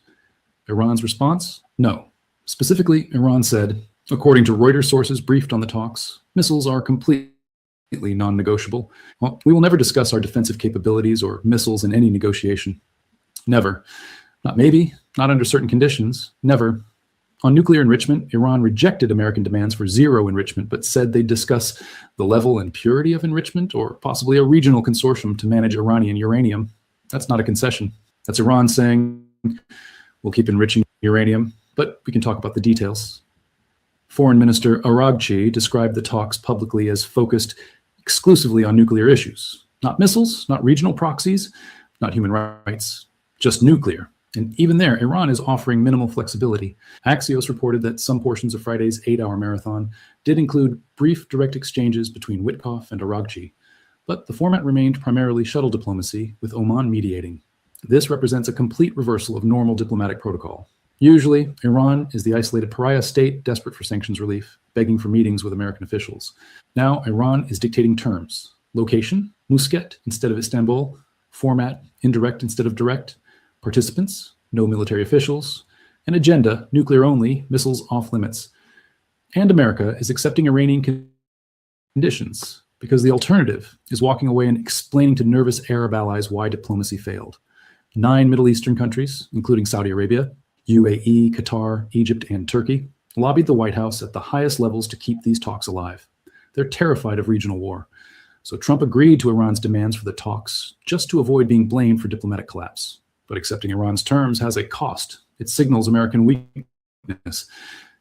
Iran's response? No. Specifically, Iran said, according to Reuters sources briefed on the talks, missiles are completely non-negotiable. Well, we will never discuss our defensive capabilities or missiles in any negotiation. Never. Not maybe, not under certain conditions. Never. On nuclear enrichment, Iran rejected American demands for zero enrichment, but said they'd discuss the level and purity of enrichment or possibly a regional consortium to manage Iranian uranium. That's not a concession. That's Iran saying, we'll keep enriching uranium, but we can talk about the details. Foreign Minister Araghchi described the talks publicly as focused exclusively on nuclear issues. Not missiles, not regional proxies, not human rights, just nuclear. And even there, Iran is offering minimal flexibility. Axios reported that some portions of Friday's 8-hour marathon did include brief direct exchanges between Witkoff and Araghchi, but the format remained primarily shuttle diplomacy, with Oman mediating. This represents a complete reversal of normal diplomatic protocol. Usually, Iran is the isolated pariah state desperate for sanctions relief, begging for meetings with American officials. Now, Iran is dictating terms. Location, Muscat instead of Istanbul. Format, indirect instead of direct. Participants, no military officials. An agenda, nuclear only, missiles off limits. And America is accepting Iranian conditions because the alternative is walking away and explaining to nervous Arab allies why diplomacy failed. 9 Middle Eastern countries, including Saudi Arabia, UAE, Qatar, Egypt, and Turkey, lobbied the White House at the highest levels to keep these talks alive. They're terrified of regional war. So Trump agreed to Iran's demands for the talks just to avoid being blamed for diplomatic collapse. But accepting Iran's terms has a cost. It signals American weakness.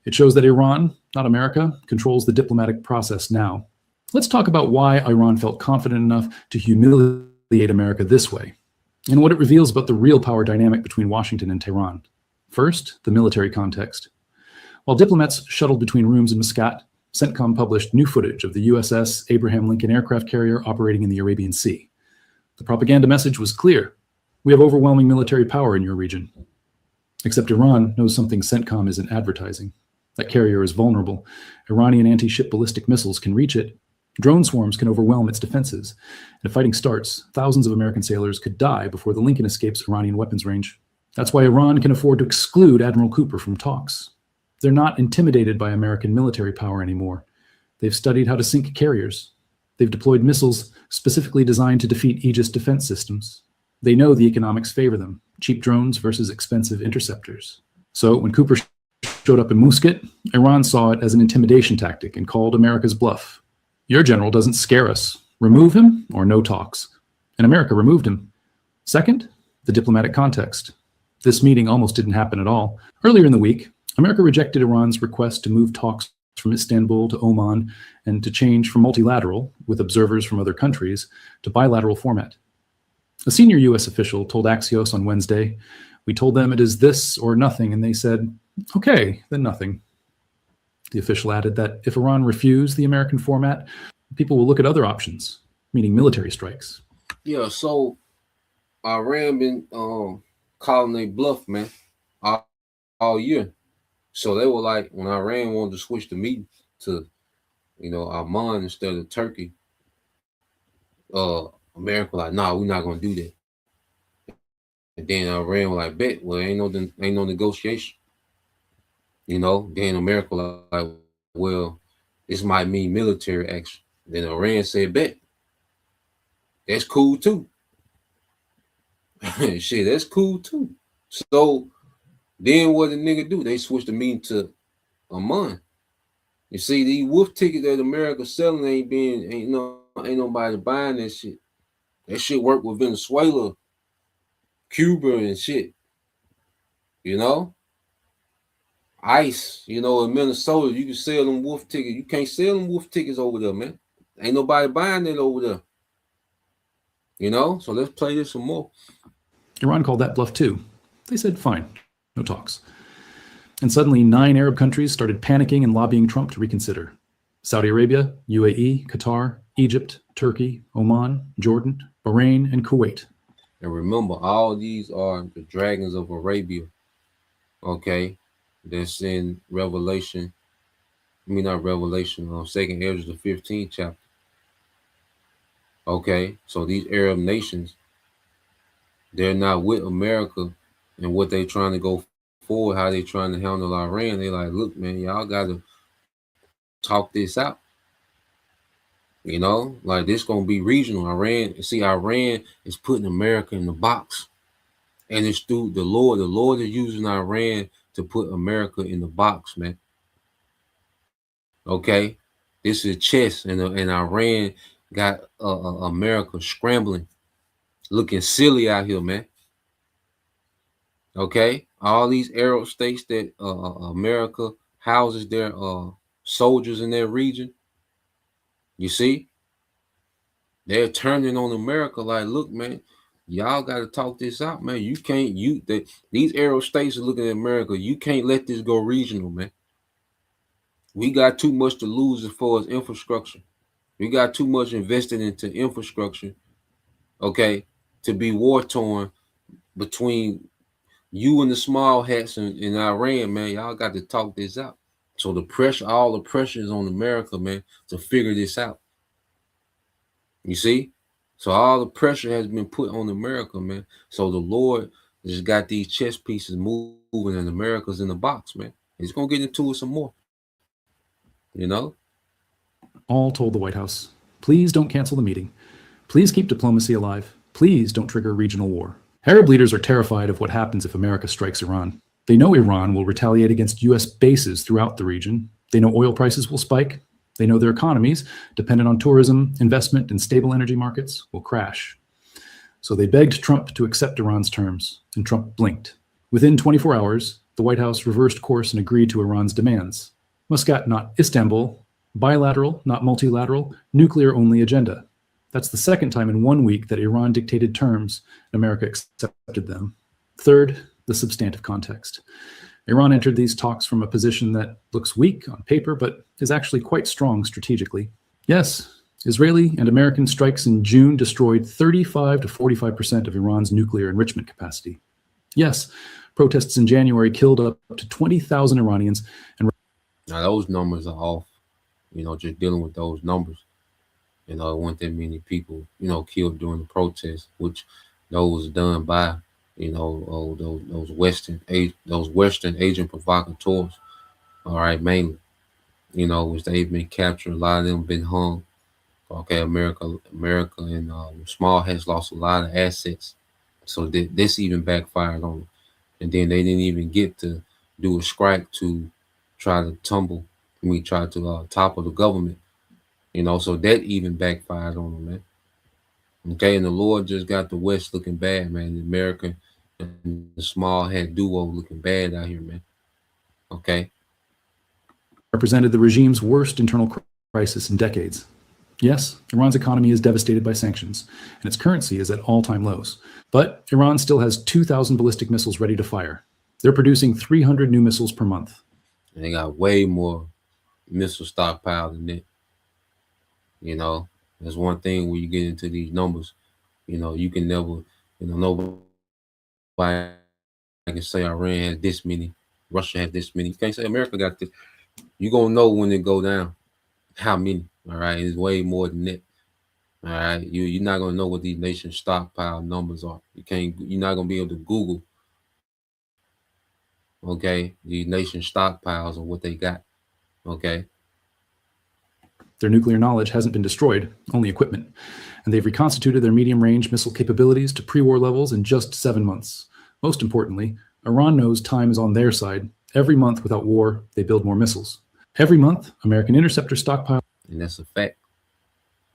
It shows that Iran, not America, controls the diplomatic process now. Let's talk about why Iran felt confident enough to humiliate America this way, and what it reveals about the real power dynamic between Washington and Tehran. First, the military context. While diplomats shuttled between rooms in Muscat, CENTCOM published new footage of the USS Abraham Lincoln aircraft carrier operating in the Arabian Sea. The propaganda message was clear. We have overwhelming military power in your region. Except Iran knows something CENTCOM isn't advertising. That carrier is vulnerable. Iranian anti-ship ballistic missiles can reach it. Drone swarms can overwhelm its defenses. And if fighting starts, thousands of American sailors could die before the Lincoln escapes Iranian weapons range. That's why Iran can afford to exclude Admiral Cooper from talks. They're not intimidated by American military power anymore. They've studied how to sink carriers. They've deployed missiles specifically designed to defeat Aegis defense systems. They know the economics favor them, cheap drones versus expensive interceptors. So when Cooper showed up in Muscat, Iran saw it as an intimidation tactic and called America's bluff. Your general doesn't scare us. Remove him or no talks. And America removed him. Second, the diplomatic context. This meeting almost didn't happen at all. Earlier in the week, America rejected Iran's request to move talks from Istanbul to Oman and to change from multilateral, with observers from other countries, to bilateral format. A senior U.S. official told Axios on Wednesday, "We told them it is this or nothing, and they said, okay, then nothing." The official added that if Iran refused the American format, people will look at other options, meaning military strikes. Yeah, so Iran been calling they bluff, man, all year. So they were like, when Iran wanted to switch the meeting to, Amman instead of Turkey, America was like, nah, we're not gonna do that. And then Iran was like, bet, well, ain't no negotiation. Then America was like, well, this might mean military action. Then Iran said, bet. That's cool too. Shit, that's cool too. So then what the nigga do? They switched the meeting to Amman. You see, these wolf tickets that America selling ain't nobody buying that shit. That shit work with Venezuela, Cuba, and shit. ICE, in Minnesota, you can sell them wolf tickets. You can't sell them wolf tickets over there, man. Ain't nobody buying it over there. So let's play this some more. Iran called that bluff too. They said, fine, no talks. And suddenly 9 Arab countries started panicking and lobbying Trump to reconsider. Saudi Arabia, UAE, Qatar, Egypt, Turkey, Oman, Jordan, Bahrain, and Kuwait. And remember, all these are the dragons of Arabia. Okay? That's in Revelation. Not Revelation, 2nd Ezra, the 15th chapter. Okay? So these Arab nations, they're not with America and what they trying to go forward, how they trying to handle Iran. They like, look, man, y'all got to talk this out. Like this gonna be regional. Iran is putting America in the box, and it's through the Lord. The Lord is using Iran to put America in the box, man. Okay, this is chess, and Iran got America scrambling, looking silly out here, man. Okay, all these Arab states that America houses their soldiers in their region. You see, they're turning on America like, look, man, y'all got to talk this out, man. You can't, these Arab states are looking at America. You can't let this go regional, man. We got too much to lose as far as infrastructure. We got too much invested into infrastructure, okay, to be war-torn between you and the small hats in Iran, man. Y'all got to talk this out. So all the pressure is on America, man, to figure this out. You see? So all the pressure has been put on America, man. So the Lord just got these chess pieces moving and America's in the box, man. He's going to get into it some more. All told the White House, please don't cancel the meeting. Please keep diplomacy alive. Please don't trigger regional war. Arab leaders are terrified of what happens if America strikes Iran. They know Iran will retaliate against U.S. bases throughout the region. They know oil prices will spike. They know their economies, dependent on tourism, investment, and stable energy markets, will crash. So they begged Trump to accept Iran's terms, and Trump blinked. Within 24 hours, the White House reversed course and agreed to Iran's demands. Muscat, not Istanbul, bilateral, not multilateral, nuclear-only agenda. That's the second time in 1 week that Iran dictated terms and America accepted them. Third, the substantive context. Iran entered these talks from a position that looks weak on paper, but is actually quite strong strategically. Yes, Israeli and American strikes in June destroyed 35 to 45% of Iran's nuclear enrichment capacity. Yes, protests in January killed up to 20,000 Iranians. And now those numbers are off. Just dealing with those numbers. It wasn't that many people, killed during the protest, which those done by, those Western agent provocateurs. All right, mainly, which they've been captured. A lot of them been hung. Okay, America and Small has lost a lot of assets. So this even backfired on them. And then they didn't even get to do a strike to try to topple the government. So that even backfired on them, man. Okay, and the Lord just got the West looking bad, man. The America and the Small hat duo looking bad out here, man. Okay. represented the regime's worst internal crisis in decades. Yes, Iran's economy is devastated by sanctions, and its currency is at all-time lows. But Iran still has 2,000 ballistic missiles ready to fire. They're producing 300 new missiles per month. And they got way more missile stockpile than that. There's one thing when you get into these numbers, you can never, nobody can say Iran has this many, Russia has this many. You can't say America got this. You're going to know when it go down how many. All right, it's way more than that. All right, you're not gonna know what these nations stockpile numbers are. You're not gonna be able to Google. Okay, these nation stockpiles and what they got. Okay, their nuclear knowledge hasn't been destroyed, only equipment, and they've reconstituted their medium-range missile capabilities to pre-war levels in just 7 months. Most importantly, Iran knows time is on their side. Every month without war, they build more missiles. Every month, American interceptor stockpile. And that's a fact,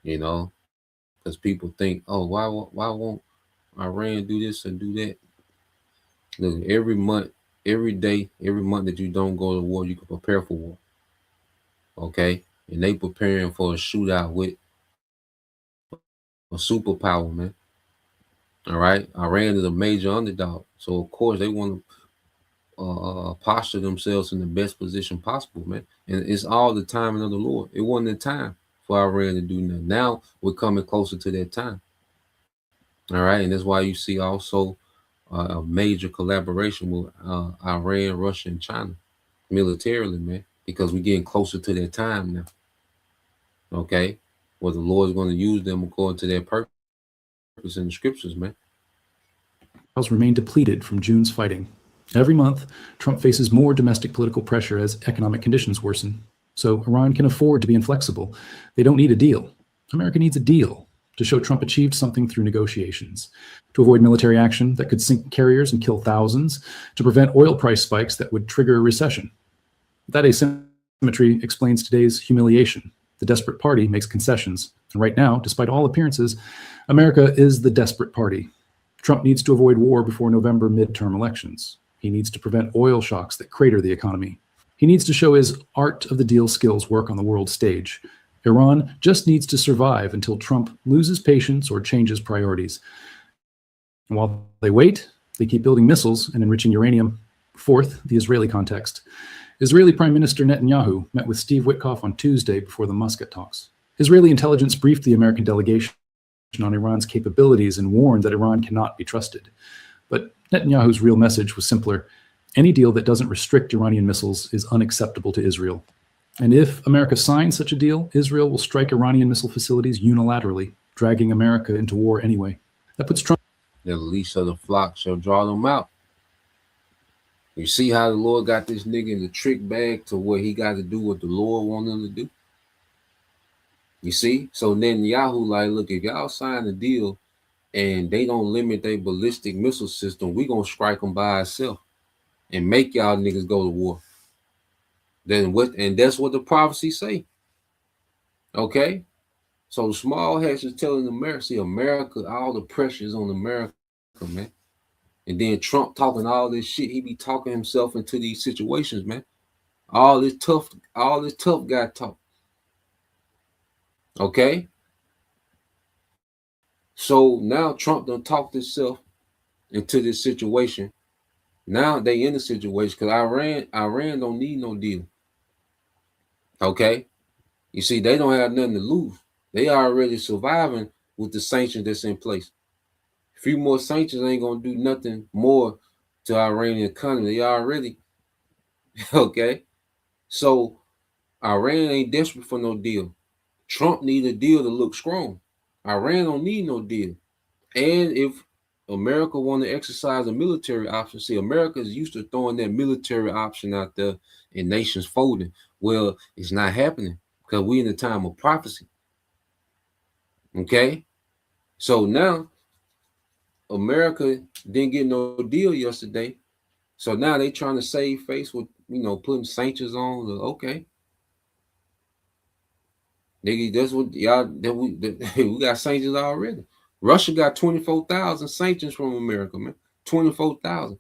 because people think, oh, why won't Iran do this and do that? Look, every month, every day, every month that you don't go to war, you can prepare for war. Okay, and they preparing for a shootout with a superpower, man. All right, Iran is a major underdog, so of course they want to posture themselves in the best position possible, man. And it's all the timing of the Lord. It wasn't the time for Iran to do nothing. Now we're coming closer to that time. All right, and that's why you see also a major collaboration with Iran, Russia, and China militarily, man, because we're getting closer to that time now. Okay, well, the Lord is going to use them according to their purpose in the scriptures, man. Remain depleted from June's fighting. Every month, Trump faces more domestic political pressure as economic conditions worsen. So Iran can afford to be inflexible. They don't need a deal. America needs a deal to show Trump achieved something through negotiations, to avoid military action that could sink carriers and kill thousands, to prevent oil price spikes that would trigger a recession. That asymmetry explains today's humiliation. The desperate party makes concessions. And right now, despite all appearances, America is the desperate party. Trump needs to avoid war before November midterm elections. He needs to prevent oil shocks that crater the economy. He needs to show his art of the deal skills work on the world stage. Iran just needs to survive until Trump loses patience or changes priorities. And while they wait, they keep building missiles and enriching uranium. Fourth, the Israeli context. Israeli Prime Minister Netanyahu met with Steve Witkoff on Tuesday before the Muscat talks. Israeli intelligence briefed the American delegation on Iran's capabilities and warned that Iran cannot be trusted. But Netanyahu's real message was simpler. Any deal that doesn't restrict Iranian missiles is unacceptable to Israel. And if America signs such a deal, Israel will strike Iranian missile facilities unilaterally, dragging America into war anyway. That puts Trump. The least of the flock shall draw them out. You see how the Lord got this nigga in the trick bag to where he got to do what the Lord wanted him to do? You see? So Netanyahu like, look, if y'all sign a deal and they don't limit their ballistic missile system, we gonna strike them by ourselves and make y'all niggas go to war. Then what? And that's what the prophecy say. Okay, so the small hats is telling America, see, America, all the pressure is on America, man. And then Trump talking all this shit, he be talking himself into these situations, man. All this tough guy talk. Okay. So now Trump done talked himself into this situation. Now they in the situation because Iran don't need no deal. Okay. You see, they don't have nothing to lose. They already surviving with the sanctions that's in place. A few more sanctions ain't gonna do nothing more to Iranian economy. They already okay. So Iran ain't desperate for no deal. Trump need a deal to look strong. Iran don't need no deal. And if America want to exercise a military option, see, America is used to throwing that military option out there and nations folding. Well, it's not happening because we're in the time of prophecy. Okay? So now America didn't get no deal yesterday. So now they trying to save face with, putting sanctions on. Okay. That's what y'all, we got sanctions already. Russia got 24,000 sanctions from America, man. 24,000.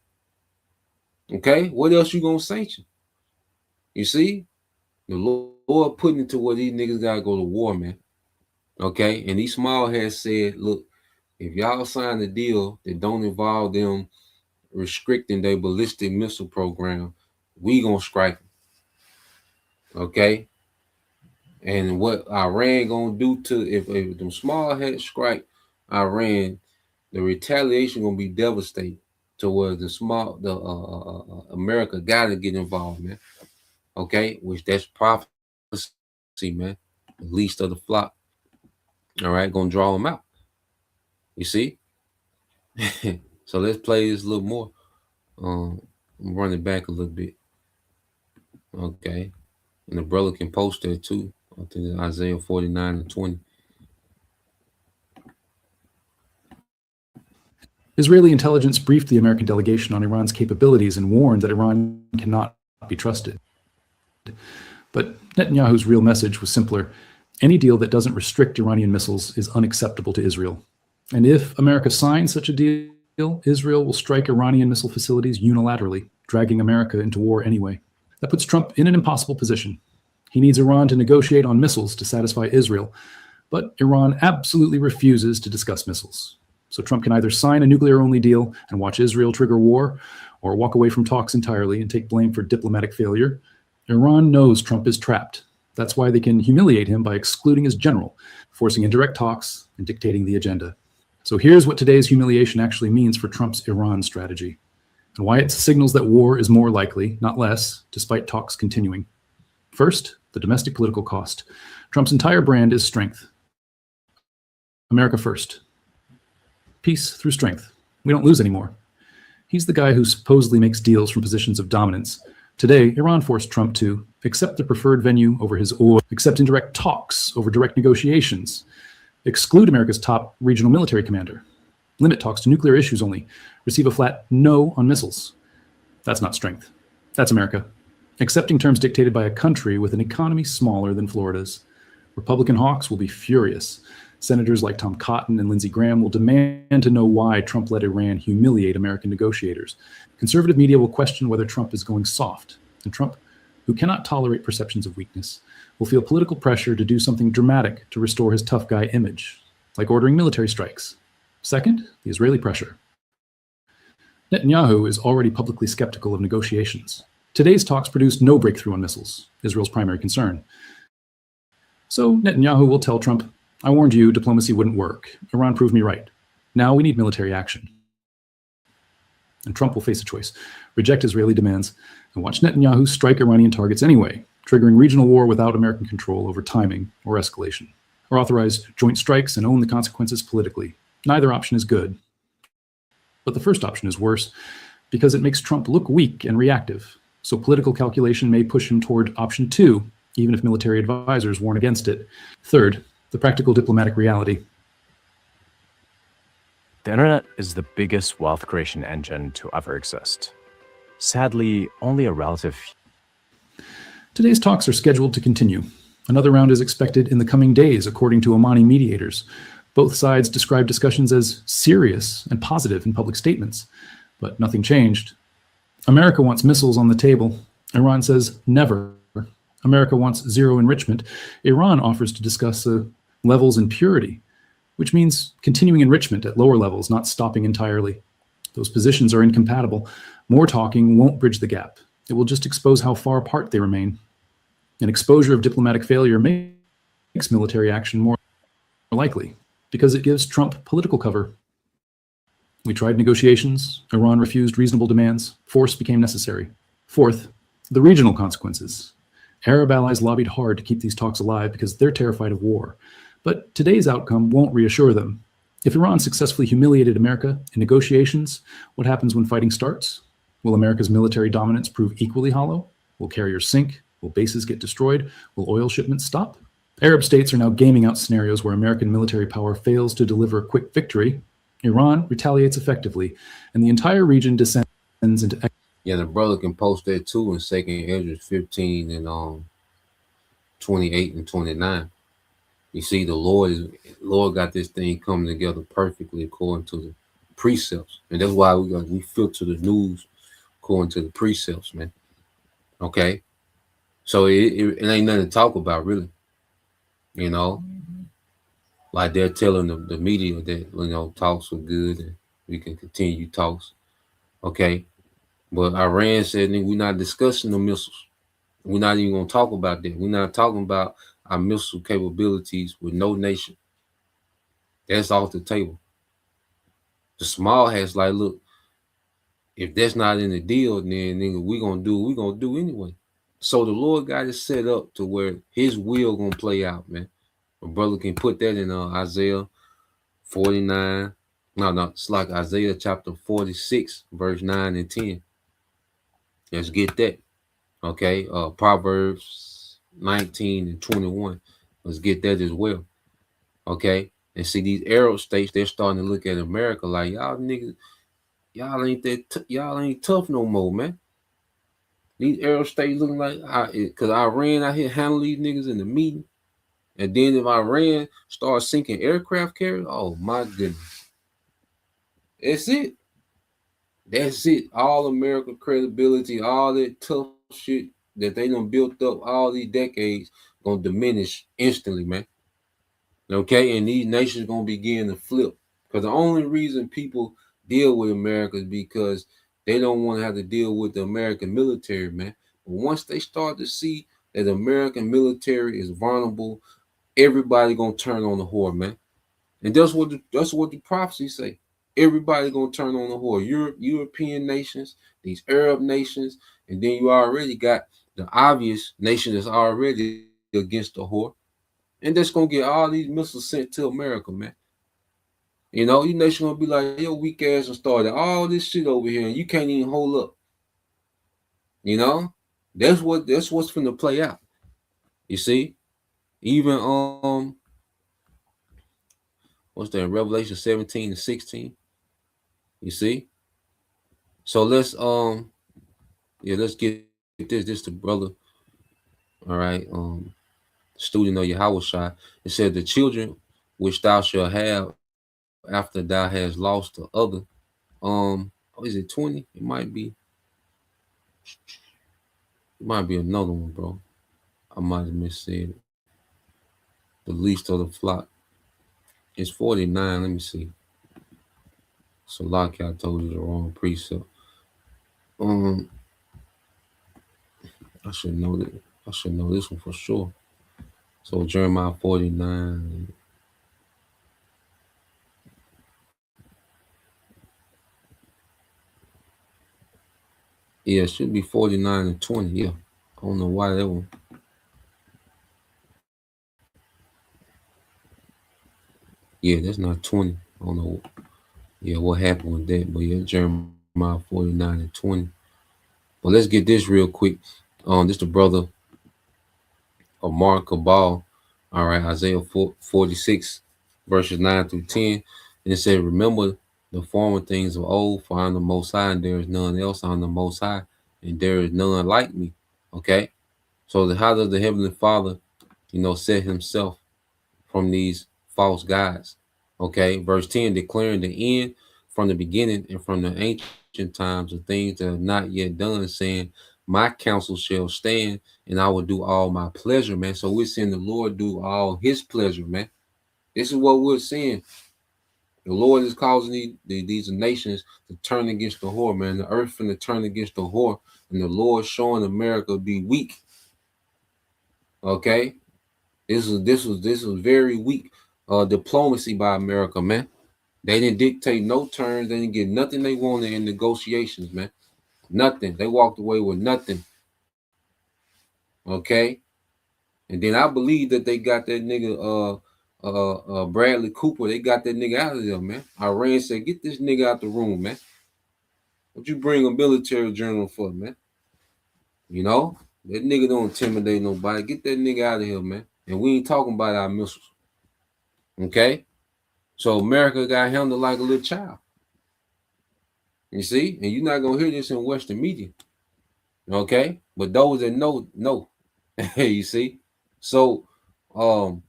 Okay, what else you gonna sanction? You see, the Lord putting it to where these niggas gotta go to war, man. Okay, and these small heads said, look, if y'all sign a deal that don't involve them restricting their ballistic missile program, we gonna strike them. Okay. And what Iran gonna do to if them small heads strike Iran, the retaliation gonna be devastating towards America gotta get involved, man. Okay, which that's prophecy, man. The least of the flock. All right, gonna draw them out. You see? So let's play this a little more. I'm running back a little bit. Okay. And the brother can post that too. I think it's Isaiah 49:20. Israeli intelligence briefed the American delegation on Iran's capabilities and warned that Iran cannot be trusted. But Netanyahu's real message was simpler. Any deal that doesn't restrict Iranian missiles is unacceptable to Israel. And if America signs such a deal, Israel will strike Iranian missile facilities unilaterally, dragging America into war anyway. That puts Trump in an impossible position. He needs Iran to negotiate on missiles to satisfy Israel, but Iran absolutely refuses to discuss missiles. So Trump can either sign a nuclear-only deal and watch Israel trigger war, or walk away from talks entirely and take blame for diplomatic failure. Iran knows Trump is trapped. That's why they can humiliate him by excluding his general, forcing indirect talks and dictating the agenda. So here's what today's humiliation actually means for Trump's Iran strategy, and why it signals that war is more likely, not less, despite talks continuing. First, the domestic political cost. Trump's entire brand is strength. America first. Peace through strength. We don't lose anymore. He's the guy who supposedly makes deals from positions of dominance. Today, Iran forced Trump to accept the preferred venue over his oil, accept indirect talks over direct negotiations, exclude America's top regional military commander, limit talks to nuclear issues only, receive a flat no on missiles. That's not strength. That's America. Accepting terms dictated by a country with an economy smaller than Florida's. Republican hawks will be furious. Senators like Tom Cotton and Lindsey Graham will demand to know why Trump-led Iran humiliate American negotiators. Conservative media will question whether Trump is going soft. And Trump, who cannot tolerate perceptions of weakness, will feel political pressure to do something dramatic to restore his tough guy image, like ordering military strikes. Second, the Israeli pressure. Netanyahu is already publicly skeptical of negotiations. Today's talks produced no breakthrough on missiles, Israel's primary concern. So Netanyahu will tell Trump, I warned you, diplomacy wouldn't work. Iran proved me right. Now we need military action. And Trump will face a choice: reject Israeli demands and watch Netanyahu strike Iranian targets anyway, triggering regional war without American control over timing or escalation, or authorize joint strikes and own the consequences politically. Neither option is good. But the first option is worse because it makes Trump look weak and reactive. So political calculation may push him toward option 2, even if military advisors warn against it. Third, the practical diplomatic reality. The internet is the biggest wealth creation engine to ever exist. Sadly, only a relative. Today's talks are scheduled to continue. Another round is expected in the coming days, according to Omani mediators. Both sides describe discussions as serious and positive in public statements, but nothing changed. America wants missiles on the table. Iran says never. America wants zero enrichment. Iran offers to discuss levels in purity, which means continuing enrichment at lower levels, not stopping entirely. Those positions are incompatible. More talking won't bridge the gap. It will just expose how far apart they remain. An exposure of diplomatic failure makes military action more likely because it gives Trump political cover. We tried negotiations. Iran refused reasonable demands. Force became necessary. Fourth, the regional consequences. Arab allies lobbied hard to keep these talks alive because they're terrified of war. But today's outcome won't reassure them. If Iran successfully humiliated America in negotiations, what happens when fighting starts? Will America's military dominance prove equally hollow? Will carriers sink? Will bases get destroyed? Will oil shipments stop? Arab states are now gaming out scenarios where American military power fails to deliver a quick victory. Iran retaliates effectively, and the entire region descends into... Yeah, the brother can post that too in 2nd Ezra 15 and 28 and 29. You see, the Lord got this thing coming together perfectly according to the precepts, and that's why we filter the news according to the precepts, man. Okay, so it ain't nothing to talk about, really. You know, like they're telling the media that talks are good and we can continue talks. Okay, but Iran said we're not discussing the missiles. We're not even gonna talk about that. We're not talking about our missile capabilities with no nation. That's off the table. The small hat's like, look, if that's not in the deal, then nigga, we're gonna do what we're gonna do anyway. So the Lord got it set up to where his will gonna play out, man. My brother can put that in Isaiah 49. No, it's like Isaiah chapter 46, verse 9 and 10. Let's get that. Okay, Proverbs 19 and 21. Let's get that as well. Okay, and see these Arab states, they're starting to look at America like, y'all niggas, y'all ain't tough no more, man. These Arab states looking like, because Iran out here handle these niggas in the meeting, and then if Iran starts sinking aircraft carriers, oh my goodness, that's it. That's it. All American credibility, all that tough shit that they done built up all these decades gonna diminish instantly, man. Okay, and these nations gonna begin to flip. Because the only reason people deal with America is because they don't want to have to deal with the American military, man. But once they start to see that the American military is vulnerable, everybody gonna turn on the whore, man. And that's what the prophecies say. Everybody gonna turn on the whore. European nations, these Arab nations, and then you already got the obvious nation that's already against the whore, and that's gonna get all these missiles sent to America, man. You know, you nation gonna be like, yo, weak ass and started all this shit over here, and you can't even hold up. You know, that's what's finna play out. You see, even what's that? Revelation 17 and 16. You see, so let's get this the brother. All right, student of Yahushua. It said the children which thou shalt have after thou hast lost the other. Is it 20? It might be another one, bro. I might have missaid it. The least of the flock. It's 49. Let me see. So like I told you the wrong precept. I should know that. I should know this one for sure. So Jeremiah 49. Yeah, it should be 49 and 20. Yeah. I don't know why that one. Yeah, that's not 20. I don't know. Yeah, what happened with that? But yeah, Jeremiah 49 and 20. But let's get this real quick. This the brother of Mark Cabal. All right, Isaiah 46, verses 9 through 10. And it said, remember the former things of old, for I am the Most High, and there is none else. I am the Most High, and there is none like me. Okay? So how does the Heavenly Father, set himself from these false gods? Okay? Verse 10, declaring the end from the beginning and from the ancient times of things that are not yet done, saying, my counsel shall stand, and I will do all my pleasure, man. So we're seeing the Lord do all his pleasure, man. This is what we're seeing. The Lord is causing these nations to turn against the whore, man. The earth finna turn against the whore, and the Lord showing America be weak. Okay? This was very weak diplomacy by America, man. They didn't dictate no terms. They didn't get nothing they wanted in negotiations, man. Nothing. They walked away with nothing. Okay. And then I believe that they got that nigga Bradley Cooper. They got that nigga out of there, man. Iran said, get this nigga out the room, man. What you bring a military general for, man? You know? That nigga don't intimidate nobody. Get that nigga out of here, man. And we ain't talking about our missiles. Okay? So America got handled like a little child. You see? And you're not going to hear this in Western media. Okay? But those that know. You see? So, so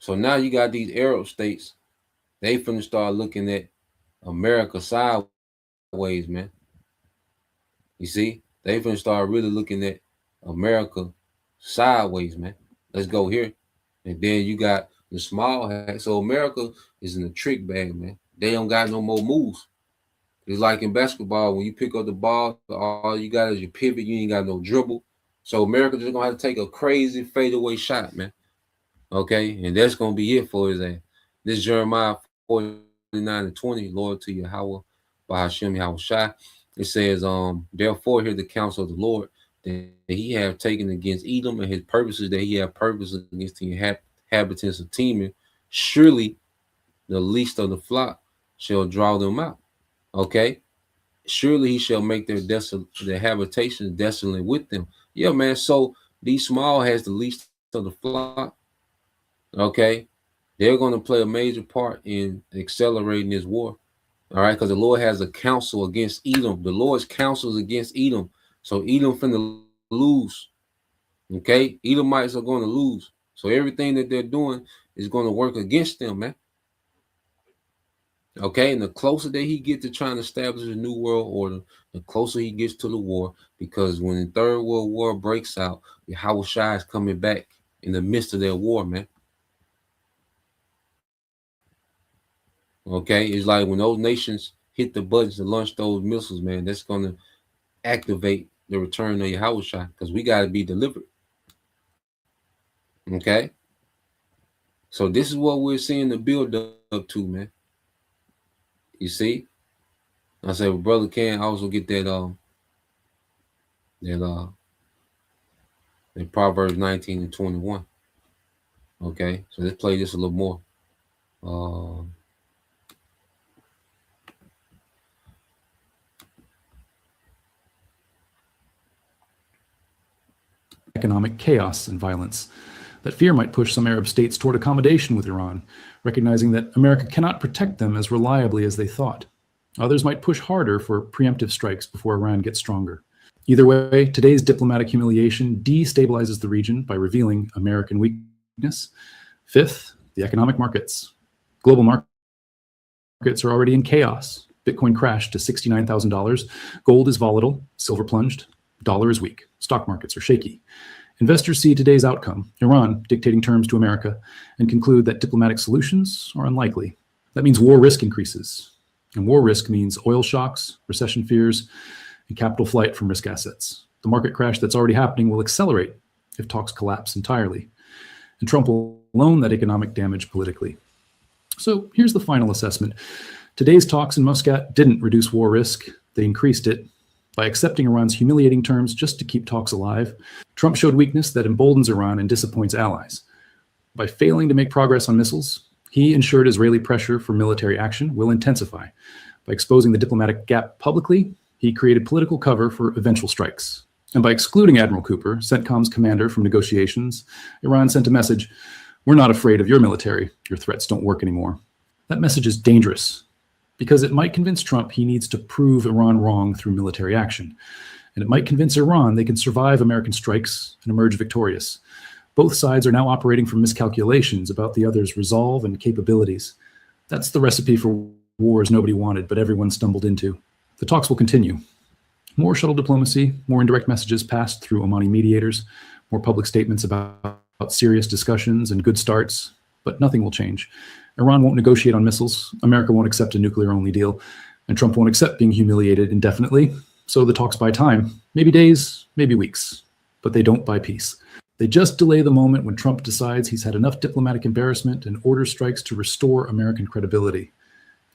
now you got these Arab states. They finna start looking at America sideways, man. You see? They finna start really looking at America sideways, man. Let's go here. And then you got the small hat. So America is in a trick bag, man. They don't got no more moves. It's like in basketball, when you pick up the ball, all you got is your pivot. You ain't got no dribble. So America just gonna have to take a crazy fadeaway shot, man. Okay, and that's gonna be it for his ass. This Jeremiah 49:20, Lord to Yahweh, by Hashem Yahweh Shai. It says, therefore hear the counsel of the Lord that he have taken against Edom and his purposes that he have purposes against the inhabitants of Teman. Surely the least of the flock shall draw them out. Okay, surely he shall make their habitations desolate with them. Yeah, man. So these small has the least of the flock. Okay, they're going to play a major part in accelerating this war. All right, because the Lord has a counsel against Edom. The Lord's counsel is against Edom. So Edom finna lose. Okay, Edomites are going to lose. So everything that they're doing is going to work against them, man. Okay, and the closer that he gets to trying to establish a new world order, the closer he gets to the war. Because when the Third World War breaks out, Yahweh Shai is coming back in the midst of their war, man. Okay, it's like when those nations hit the buttons to launch those missiles, man, that's going to activate the return of Yahweh Shai, because we got to be delivered. Okay, so this is what we're seeing the build up to, man. You see, I said, well, brother can also get that Proverbs 19:21. Okay, so let's play this a little more. Economic chaos and violence. That fear might push some Arab states toward accommodation with Iran, recognizing that America cannot protect them as reliably as they thought. Others might push harder for preemptive strikes before Iran gets stronger. Either way, today's diplomatic humiliation destabilizes the region by revealing American weakness. Fifth, the economic markets. Global markets are already in chaos. Bitcoin crashed to $69,000. Gold is volatile. Silver plunged. Dollar is weak. Stock markets are shaky. Investors see today's outcome, Iran dictating terms to America, and conclude that diplomatic solutions are unlikely. That means war risk increases. And war risk means oil shocks, recession fears, and capital flight from risk assets. The market crash that's already happening will accelerate if talks collapse entirely. And Trump will own that economic damage politically. So here's the final assessment. Today's talks in Muscat didn't reduce war risk, they increased it. By accepting Iran's humiliating terms just to keep talks alive, Trump showed weakness that emboldens Iran and disappoints allies. By failing to make progress on missiles, he ensured Israeli pressure for military action will intensify. By exposing the diplomatic gap publicly, he created political cover for eventual strikes. And by excluding Admiral Cooper, CENTCOM's commander, from negotiations, Iran sent a message, "We're not afraid of your military. Your threats don't work anymore." That message is dangerous, because it might convince Trump he needs to prove Iran wrong through military action. And it might convince Iran they can survive American strikes and emerge victorious. Both sides are now operating from miscalculations about the other's resolve and capabilities. That's the recipe for wars nobody wanted, but everyone stumbled into. The talks will continue. More shuttle diplomacy, more indirect messages passed through Omani mediators, more public statements about serious discussions and good starts, but nothing will change. Iran won't negotiate on missiles, America won't accept a nuclear-only deal, and Trump won't accept being humiliated indefinitely, so the talks buy time. Maybe days, maybe weeks, but they don't buy peace. They just delay the moment when Trump decides he's had enough diplomatic embarrassment and orders strikes to restore American credibility.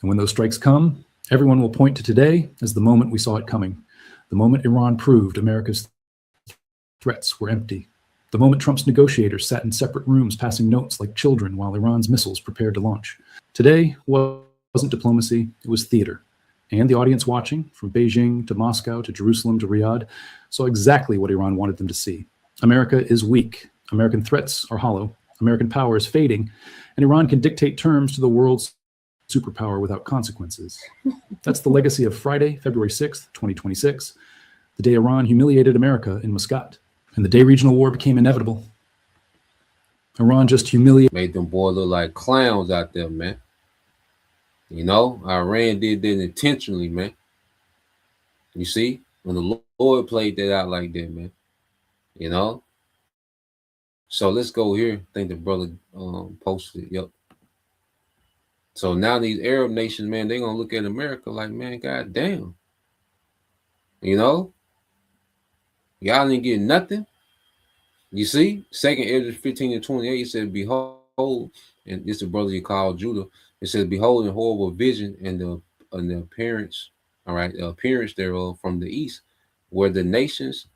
And when those strikes come, everyone will point to today as the moment we saw it coming, the moment Iran proved America's threats were empty, the moment Trump's negotiators sat in separate rooms passing notes like children while Iran's missiles prepared to launch. Today wasn't diplomacy, it was theater. And the audience watching, from Beijing to Moscow to Jerusalem to Riyadh, saw exactly what Iran wanted them to see. America is weak. American threats are hollow. American power is fading. And Iran can dictate terms to the world's superpower without consequences. That's the legacy of Friday, February 6th, 2026, the day Iran humiliated America in Muscat, and the day regional war became inevitable. Iran just humiliated. Made them boys look like clowns out there, man. You know, Iran did that intentionally, man. You see, when the Lord played that out like that, man. You know. So let's go here. I think the brother posted it. Yep. So now these Arab nations, man, they're gonna look at America like, man, god damn. You know, y'all didn't get nothing. You see, 2nd Ezra 15:28, it said, behold, and this is the brother you call Judah. It says, behold, in horrible vision and the appearance, all right, the appearance thereof from the east, where the nations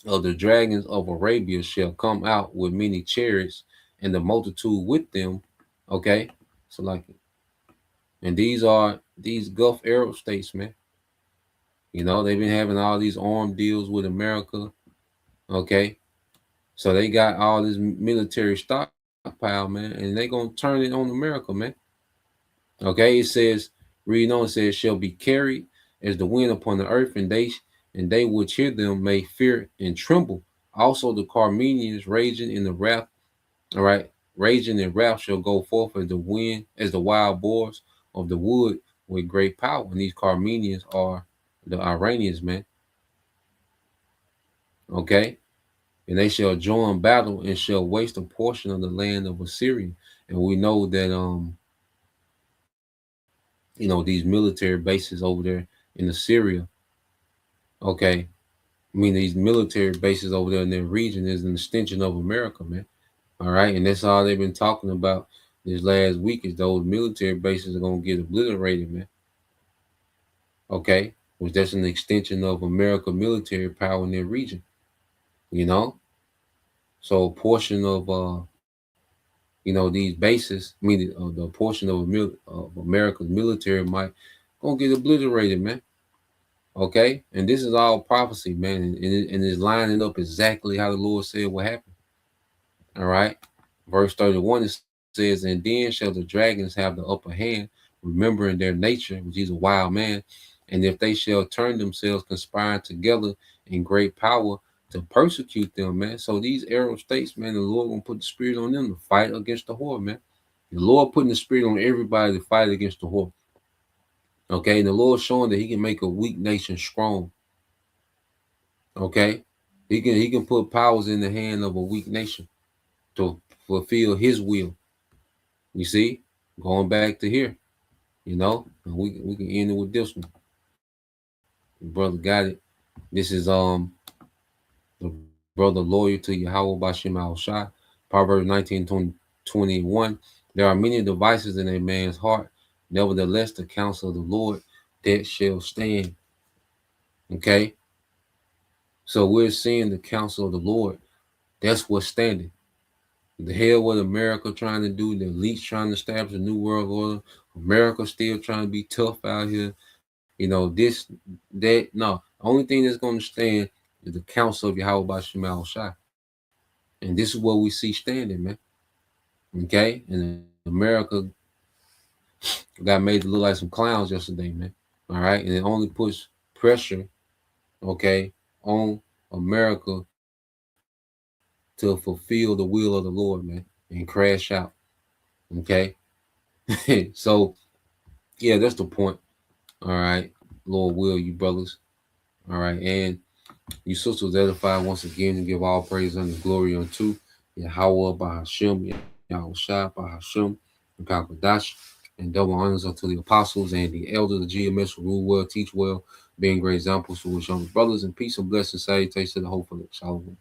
of the dragons of Arabia shall come out with many chariots and the multitude with them. Okay, so like, and these are these Gulf Arab states, man. You know, they've been having all these armed deals with America. Okay, so they got all this military stockpile, man, and they gonna turn it on America, man. Okay, it says, reading on, it says, shall be carried as the wind upon the earth, and they which hear them may fear and tremble. Also the Carmenians raging in the wrath, all right, raging in wrath shall go forth as the wind, as the wild boars of the wood with great power. And these Carmenians are the Iranians, man. Okay, and they shall join battle and shall waste a portion of the land of Assyria. And we know that you know, these military bases over there in Assyria. Okay, I mean, these military bases over there in their region is an extension of America, man. All right, and that's all they've been talking about this last week, is those military bases are gonna get obliterated, man. Okay, which that's an extension of America military power in their region. You know, so a portion of you know, these bases, I mean, the portion of America's military might gonna get obliterated, man. Okay, and this is all prophecy, man, and it's lining up exactly how the Lord said what happened. All right, verse 31, it says, and then shall the dragons have the upper hand, remembering their nature, which is a wild man, and if they shall turn themselves, conspiring together in great power to persecute them, man. So these Arab states, man, the Lord gonna put the spirit on them to fight against the whore, man. The Lord putting the spirit on everybody to fight against the whore. Okay, and the Lord showing that He can make a weak nation strong. Okay, He can put powers in the hand of a weak nation to fulfill His will. You see, going back to here, you know, and we can end it with this one. The brother got it. This is the brother loyal to Yahweh Bashim al-Shai, Proverbs 19:21. There are many devices in a man's heart, nevertheless the counsel of the Lord that shall stand. Okay, so we're seeing the counsel of the Lord. That's what's standing. The hell what America trying to do, the elites trying to establish a new world order, America still trying to be tough out here. You know, this, that, no. Only thing that's going to stand is the counsel of Yahweh Bashim al-Shai. And this is what we see standing, man. Okay? And America got made to look like some clowns yesterday, man. All right? And it only puts pressure, okay, on America to fulfill the will of the Lord, man, and crash out. Okay? So, yeah, that's the point. All right? Lord will, you brothers. All right, and you sisters edify once again and give all praise and glory unto Yahweh Bahashem, Yahweh Shai Bahashem, and Kakadash, and double honors unto the apostles and the elders, the GMS who rule well, teach well, being great examples to his young brothers, and peace and blessings, salutations to the whole Shalom.